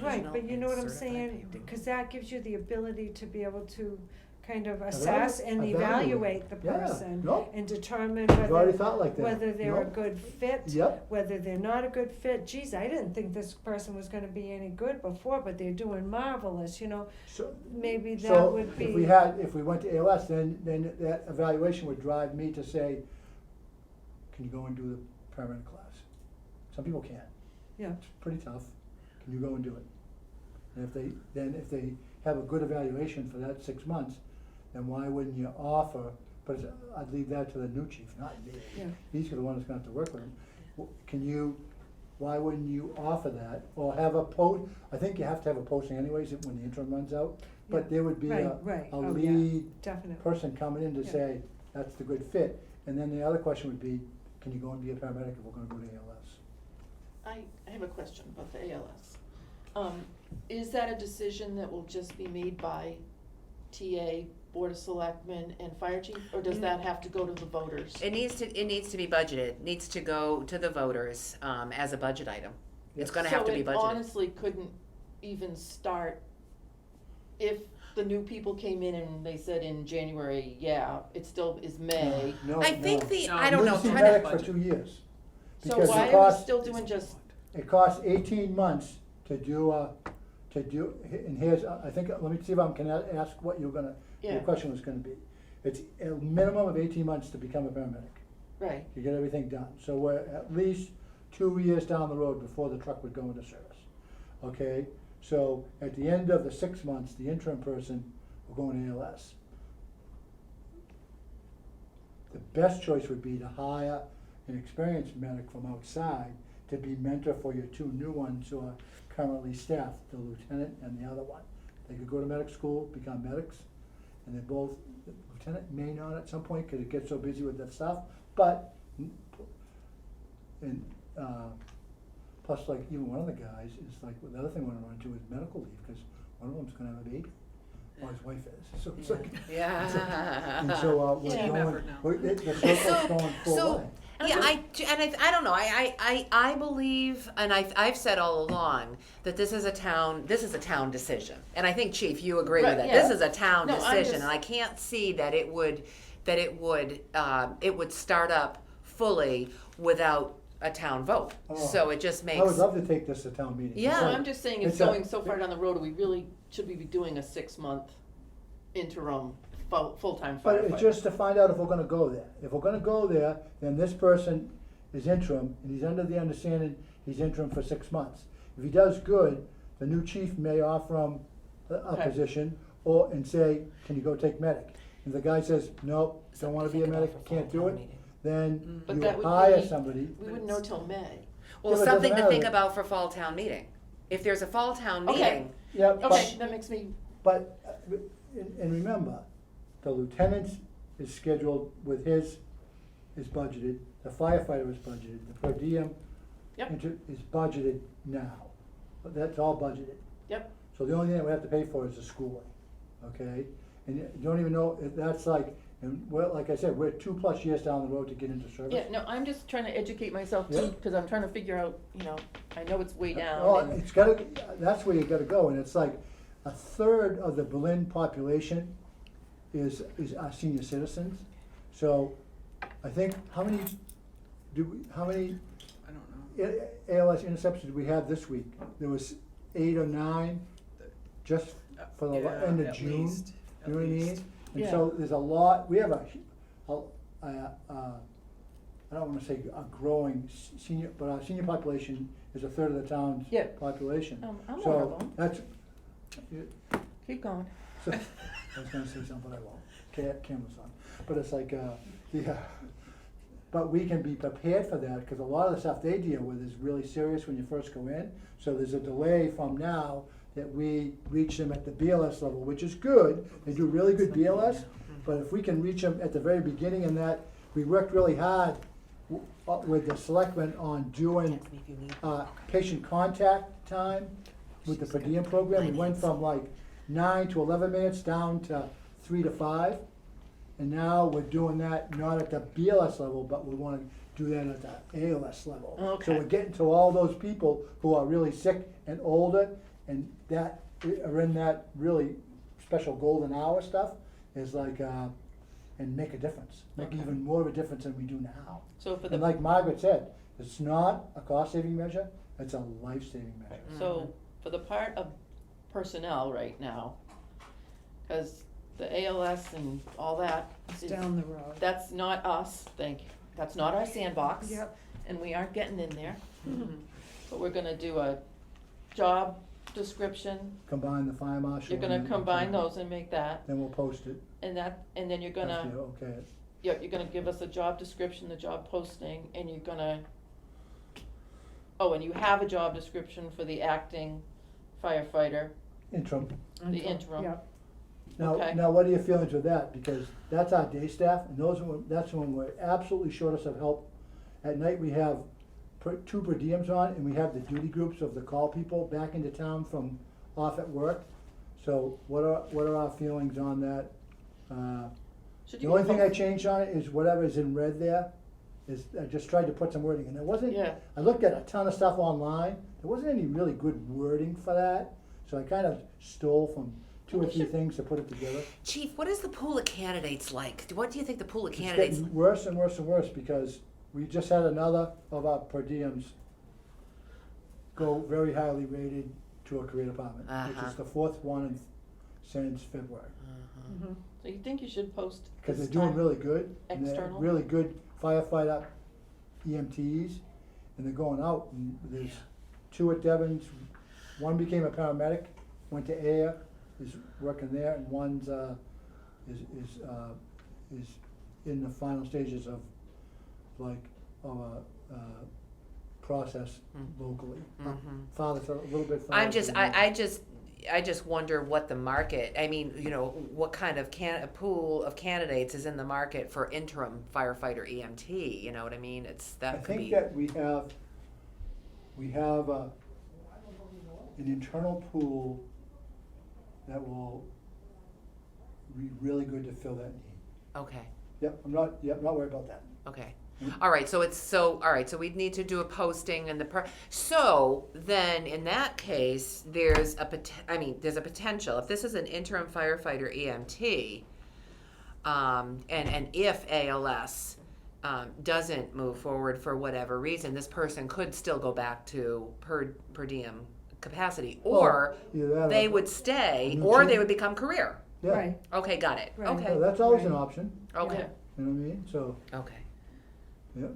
right, Original but you know what I'm and certified saying? payroll. Cause that gives you the ability to be able to kind of assess and Evaluate. evaluate the Yeah, person no. and determine I've already whether, thought like that. whether they're a No. good fit. Yep, Whether they're not a good fit, geez, I didn't think this person was gonna be any good before, but they're doing marvelous, you know, so, maybe that so would be. if we went to ALS, then that evaluation would drive me to say, can you go and do the paramedic class? Some people can't. Yeah. It's pretty tough. Can you go and do it? And if they have a good evaluation for that 6 months, then why wouldn't you offer, but I'd leave that to the new chief, not me. Yeah. He's the one that's gonna have to work with him. Why wouldn't you offer that, or have a I think you have to have a posting anyways when the interim runs out, Yeah. but there would be Right, a right. a Oh, yeah. lead Definitely, person coming in to Yeah. say, that's the good fit. And then the other question would be, can you go and be a paramedic if we're gonna go to ALS? I have a question about the ALS. Is that a decision that will just be made by TA, Board of Selectmen, and Fire Chief, or does that have to go to the voters? It needs to be budgeted, needs to go to the voters, as a budget item. It's gonna have to be So it budgeted. honestly couldn't even start if the new people came in and they said in January, yeah, it still is May. No, I think no. I don't know, Emergency trying to, medic for 2 years. So Because why it are we costs, still doing just, it costs 18 months to do, and here's, I think, let me see if I can ask what you're gonna, your Yeah. question was gonna be. It's a minimum of 18 months to become a paramedic, right, to get everything done. So we're at least 2 years down the road before the truck would go into service, okay? So at the end of the 6 months, the interim person will go into ALS. The best choice would be to hire an experienced medic from outside to be mentor for your 2 new ones who are currently staffed, the lieutenant and the other one. They could go to medic school, become medics, and they both, the lieutenant may not at some point, cause it gets so busy with that stuff, but, and, plus like even one of the guys is like, the other thing we wanna run into is medical leave, cause one of them's gonna have a baby, or his wife is, so it's like. yeah. And so, we're Team going, effort now. the circle's going full So, way. yeah, I don't know, I believe, and I've said all along, that this is a town decision. And I think, Chief, you agree with Right, that, yeah. this is a town No, I'm decision, just- and I can't see that it would start up fully without a town vote. Oh. So it just I would makes, love to take this to town meeting. Yeah. no, It's I'm just saying, it's a- going so far down the road, should we be doing a 6-month interim full-time But firefighter? it's just to find out if we're gonna go there. If we're gonna go there, then this person is interim, and he's under the understanding he's interim for 6 months. If he does good, the new chief may offer him a Okay. position, and say, can you go take medic? If the guy says, nope, don't wanna be a medic, can't do it, then But you that would hire be- somebody. We wouldn't know till May. well, Yeah, but it something to doesn't think matter. about for fall town meeting. If there's a fall town Okay. meeting, Yeah, Okay, that makes me, But, and remember, the lieutenant is scheduled with is budgeted, the firefighter is budgeted, the per diem Yep. is budgeted now. But that's all budgeted. yep, So the only thing that we have to pay for is the schooling, okay? And you don't even know, if that's like, and well, like I said, we're 2+ years down the road to get into service. yeah, no, I'm just trying to educate myself Yeah. too, because I'm trying to figure out, I know it's way down. Oh, and- it's gotta, that's where you gotta go, and it's like, 1/3 of the Berlin population is our senior citizens. So, I think, how many I don't know. ALS intercepts did we have this week? There was 8 or 9, just for the Yeah, end of at June. least, You know what I mean? least. And Yeah. so there's a lot, we have I don't wanna say a growing senior, but our senior population is 1/3 of the town's Yeah. population. I'm one So, of them, that's, keep going. so, I was gonna say something, but I won't, camera's on, but it's like, yeah. But we can be prepared for that, cause a lot of the stuff they deal with is really serious when you first go in, so there's a delay from now that we reach them at the BLS level, which is good, they do really good BLS, but if we can reach them at the very beginning in that, we worked really hard with the selectmen on doing text me if you need. patient contact time with the per diem program, we went from like 9 to 11 minutes down to 3 to 5. And now we're doing that not at the BLS level, but we wanna do that at the ALS level. Okay. So we're getting to all those people who are really sick and older, and that, are in that really special golden hour stuff, is like, and make a difference. Make Okay. even more of a difference than we do now. So for And the, like Margaret said, it's not a cost-saving measure, it's a life-saving measure. so for the part of personnel right now, cause the ALS and all that It's is, down the road. that's not us, that's not our sandbox. Yep. And we aren't getting in there, Mhm. but we're gonna do a job description, Combine the fire marshal. you're gonna and- combine those and make that, Then we'll post it and then you're gonna. after you okay it. Yeah, you're gonna give us a job description, the job posting, and you're gonna, oh, and you have a job description for the acting firefighter, Interim. the interim. Yep. Okay. Now what are your feelings with that? Because that's our day staff, and that's when we're absolutely shortest of help. At night, we have put 2 per diems on, and we have the duty groups of the call people back into town from off at work. So what are our feelings on that? Should The you only thing I post- changed on it is whatever's in red there, is, I just tried to put some wording, and there wasn't, Yeah. I looked at a ton of stuff online, there wasn't any really good wording for that, so I kind of stole from 2 or 3 things to put it together. Chief, what is the pool of candidates like? What do you think the pool of It's candidates? getting worse and worse and worse, because we just had another of our per diems go very highly rated to a career department, which Uh-huh. is the 4th one since February. Mhm. So you think you should post Because they're this doing time? really good, and they're external? really good firefighter EMTs, and they're going out, and there's 2 at Devon's, one became a paramedic, went to air, is working there, and one's, is in the final stages of, like, of a, process locally. Farther, a little bit farther. I'm just, than I just wonder what the market, I mean, you know, what kind of a pool of candidates is in the market for interim firefighter EMT, you know what I mean? It's, I that could think be. that we have an internal pool that will be really good to fill that need. Okay, Yep, I'm not worried about that. okay. Mm-hmm. All right, so we'd need to do a posting and so then in that case, there's a potential, if this is an interim firefighter EMT, and if ALS, doesn't move forward for whatever reason, this person could still go back to per diem capacity, or Either that or- they would stay, New or chief. they would become career. Yeah, Right, Okay, got it. Right. yeah, Okay, that's always an Right. option, okay, you know what I mean? So, okay. yeah,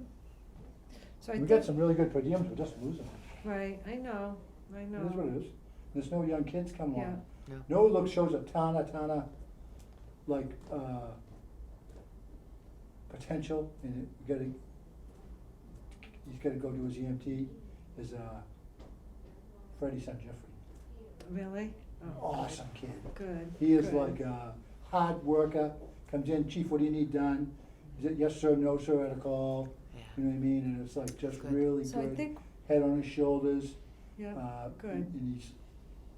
so I we got think, some really good per diems, we're just losing them. right, I know, It is what it is. There's no young kids coming Yeah. on. No. No look shows a ton of, like, potential, and he's gotta go do his EMT, is, Freddie St. Jeffrey. Really? Oh, Awesome kid. good. He is good. like a hard worker, comes in, chief, what do you need done? Is it yes, sir, no, sir, at a call, Yeah. you know what I mean? And it's like just Good. really So I good, think, head on his shoulders. yeah, good. And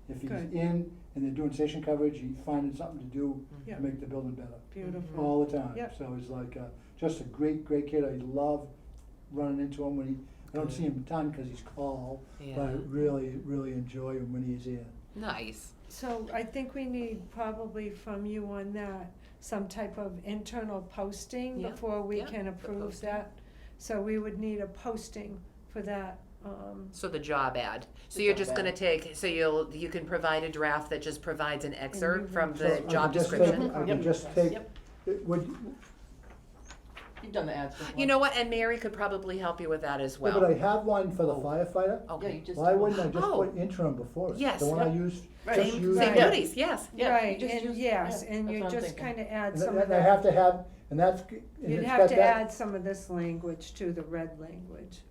if he's Good. in and they're doing station coverage, he's finding something to do Yeah. to make the building better, Beautiful. all the time. Yep. So he's like, just a great kid, I love running into him when I don't see him a ton because he's call, but I Yeah. really enjoy him when he's here. Nice. So I think we need probably from you on that, some type of internal posting Yeah, before we yeah, can the approve posting. that. So we would need a posting for that, So the job ad. So The you're job just gonna ad. take, so you can provide a draft that just provides an excerpt from So the I job could just take- description? I Yep. could just take, Yep. would, You've done the ads before. You know what, and Mary could probably help you with that as yeah, but I well. have one for the Oh. firefighter. Yeah, you Okay, just. Why wouldn't I just Oh. put interim before it? Yes. The one I Yep. used, Right. just same, use. same Yeah. duties, yes. Yeah, you right, just and use- yes, yeah, and that's you what I'm just thinking. kinda add And some of I have that. to have, and that's, and You'd it's have got to that- add some of this language to the red language.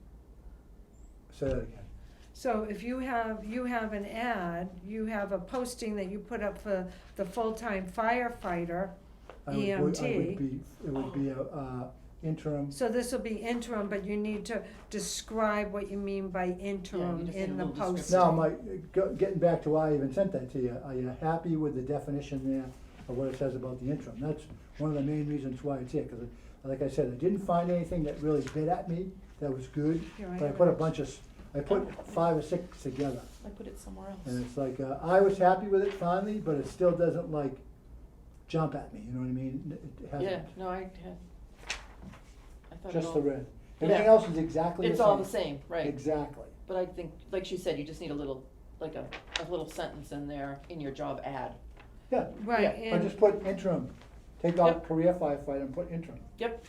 Say that again. So if you have an ad, you have a posting that you put up for the full-time firefighter, EMT. It would be a interim, So this will be interim, but you need to describe what you mean by interim just need in a the little post. description. now, getting back to why I even sent that to you, are you happy with the definition there of what it says about the interim? That's one of the main reasons why it's here, cause like I said, I didn't find anything that really bit at me that was good, Here, I but I have put a it. bunch of, I put 5 or 6 together. I put it somewhere else. And it's like, I was happy with it finally, but it still doesn't like jump at me, you know what I mean? It hasn't, Yeah, no, I had. I thought it just all- the red. Everything Yeah. else is exactly the It's same. all the same, right. Exactly. But I think, like she said, you just need a little, like a little sentence in there in your job ad. Yeah, Right, Yeah, or and, just put interim, take out Yep. career firefighter and put interim. Yep,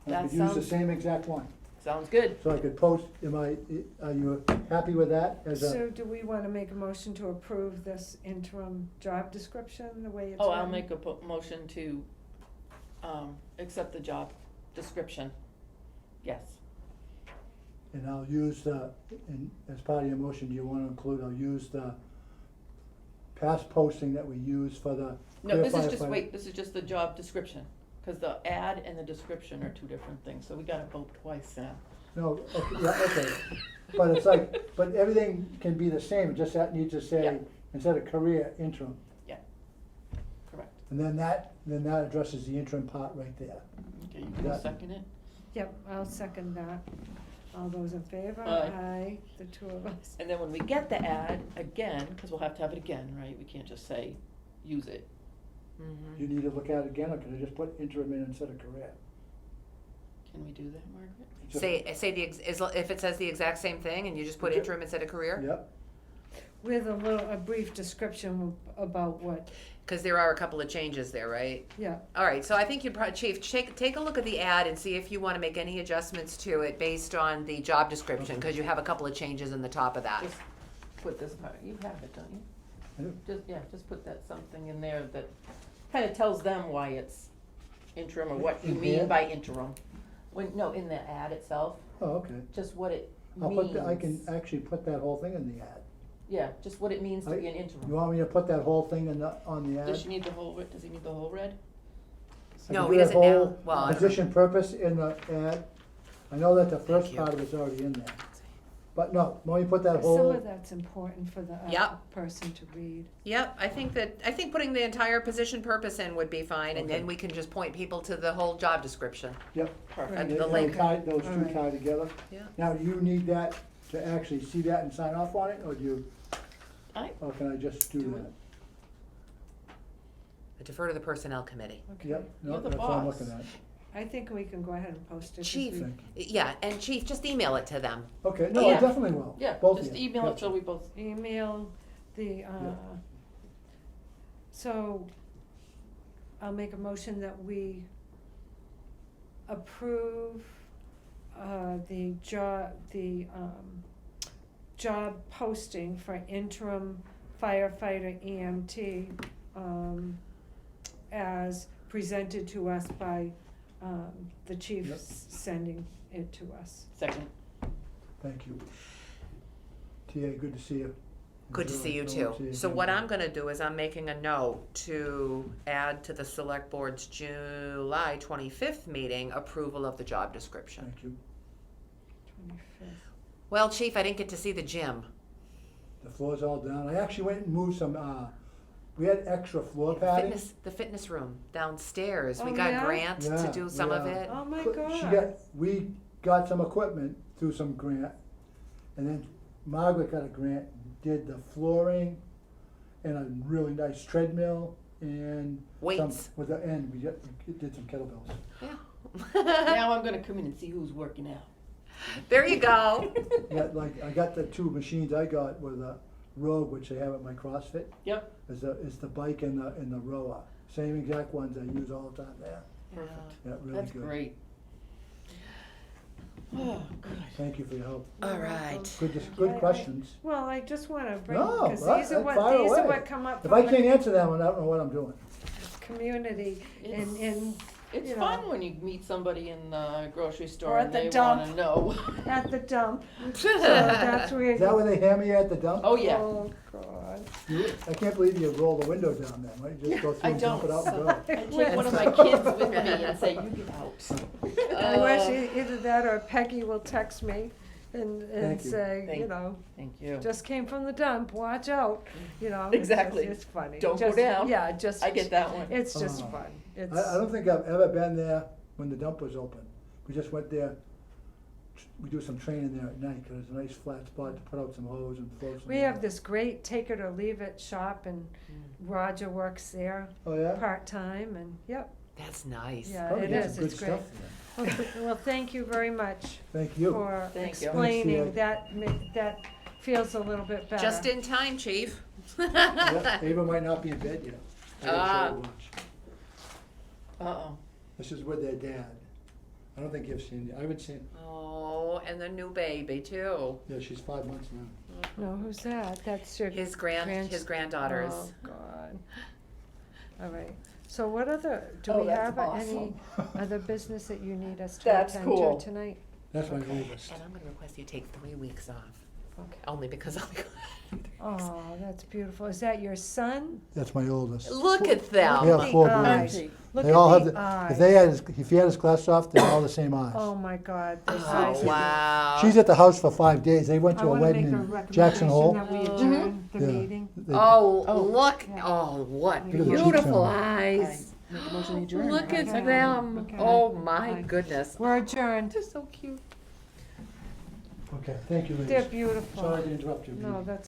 I That could use the sounds- same exact one. sounds good. So I could post, are you happy with that as a, so do we wanna make a motion to approve this interim job description, the way it's Oh, I'll written? make a motion to, accept the job description. Yes. and I'll use and as part of your motion, do you wanna include, I'll use the past posting that we use for the No, career this is just, firefighter. wait, this is just the job description, cause the ad and the description are two different things, so we gotta vote twice now. No, okay, yeah, okay, but it's like, but everything can be the same, it just that needs to Yeah. say, instead of career, interim. Correct. And then that addresses the interim part right there. Okay, you can That- second it? Yep, I'll second that. All those in favor? Aye. The two of us. And then when we get the ad again, cause we'll have to have it again, right? We can't just say, use it. Mhm. You need to look at it again, or can I just put interim in instead of career? Can we do that, Margaret? Just- Say if it says the exact same thing and you just put Okay. interim instead of career? Yep, With a brief description about what, Cause there are a couple of changes there, right? yeah, All right, so I think you probably, Chief, take a look at the ad and see if you wanna make any adjustments to it based on the job description, Okay. cause you have a couple of changes in the top of that. Just put this part, you have it, don't you? I do. Just put that something in there that kinda tells them why it's interim or what you In mean here? by interim. No, in the ad itself, oh, okay. just what it I'll means. put, I can actually put that whole thing in the ad. Yeah, just what it means to be an You interim. want me to put that whole thing on the ad? Does she need the whole, does he need the whole red? I No, can he do that doesn't now. whole Well, I don't Position purpose in the ad. I know that the first you. part of it's already in there. But no, when you put that some whole, of that's important for the Yep. person to read. Yep, I think putting the entire position purpose in would be fine, and then Okay. we can just point people to the whole job description. yep. Perfect. And They- the they'll link. tie- Those two Alright. tie together. Yeah. Now, do you need that to actually see that and sign off on it, or I- or can I just do Do that? it. I defer to the personnel committee. Okay. Yep, no, You're the that's what I'm boss. looking at. I think we can go ahead and post it. 'cause Chief. we- Thank you. Yeah, and Chief, just email it to them. Okay, no, I Yeah. definitely will. Yeah, Both of just you. email it Gotcha. so we both, Email the, so I'll make a motion that we approve, the job posting for interim firefighter EMT, as presented to us by, the chief Yep. sending it to us. second. Thank you. TA, good to see you. Good to see you too. So what I'm gonna do is I'm making a note to add to the select board's July 25th meeting, approval of the job description. Thank you. 25th. Well, Chief, I didn't get to see the gym. The floor's all down. I actually went and moved some, we had extra floor padding. The fitness room downstairs. We Oh, got yeah? grants to Yeah, do some of yeah. it. Oh my We got some equipment through some grant, and then Margaret got a grant, did the flooring, and a really nice treadmill, and some, Weights. with the end, we did some kettlebells. Yeah. Now I'm gonna come in and see who's working out. There you go. Yeah, like, I got the two machines I got with a Rogue, which they have at my CrossFit, Yep, is the bike and the rower. Same exact ones I use all the time there. perfect. Yeah, really That's good. great. Oh, good. Thank you for your help. All right. Good questions. Well, I just wanna bring, No, cause that- these are that's fire away. what come up If from I the can't answer that one, I don't know what I'm doing. community and It's you know. fun when you meet somebody in the grocery Or store at and the they dump. wanna know. at the dump. So that's where. Is that where they hammer you at the dump? Oh, yeah. Oh, God. I can't believe you roll the window down then, right? Just go I through and dump it don't. out and go. I take one of my kids with me and say, you get out. I wish either that or Peggy will text me and Thank you. say, Thank- you know, Thank you. just came from the dump, watch out, you know. Exactly. It's funny. Don't go Just- down. Yeah, just. I get that one. It's just Oh. fun. It's. I don't think I've ever been there when the dump was open. We just went there, we do some training there at night, cause it's a nice flat spot to put out some hose and flow some. We have water. this great take it or leave it shop and Roger works there Oh, yeah? part-time and, yep, That's nice. yeah, Probably it get is, some it's good great. stuff there. Well, thank you very much Thank you. for Thank you. explaining, Thanks, that feels a little bit better. Just in time, Chief. Yeah, Ava might not be in bed yet. I gotta Ah. show her watch. Uh-oh. This is with their dad. I don't think you've seen, I haven't seen, Oh, and the new baby too. yeah, she's 5 months now. No, who's that? That's your. His Grands- granddaughters. Oh, God. All right, so what other, do Oh, we that's have any awesome. other business that you need us to That's attend cool. to tonight? That's my oldest. And I'm gonna request you take 3 weeks off. Okay, only because I'll be. Oh, that's beautiful. Is that your son? That's my oldest. Look at them. We have the 4 eyes. boys. Look They all at have the eyes. if they had if he had his glasses off, they're all the same eyes. Oh my God, the Oh, eyes. wow. She's at the house for 5 days. They went I to a wanna make wedding a in recommendation Jackson Hole. that we Oh. adjourn the Yeah. meeting. They- Oh, Oh. look, Yeah. oh, what Look at the beautiful cheeks on eyes. Make a motion to adjourn. Look at Okay. them. Okay. Oh, my Bye. goodness. We're adjourned. They're so cute. Okay, thank you, ladies. They're beautiful. Sorry to interrupt you. No, that's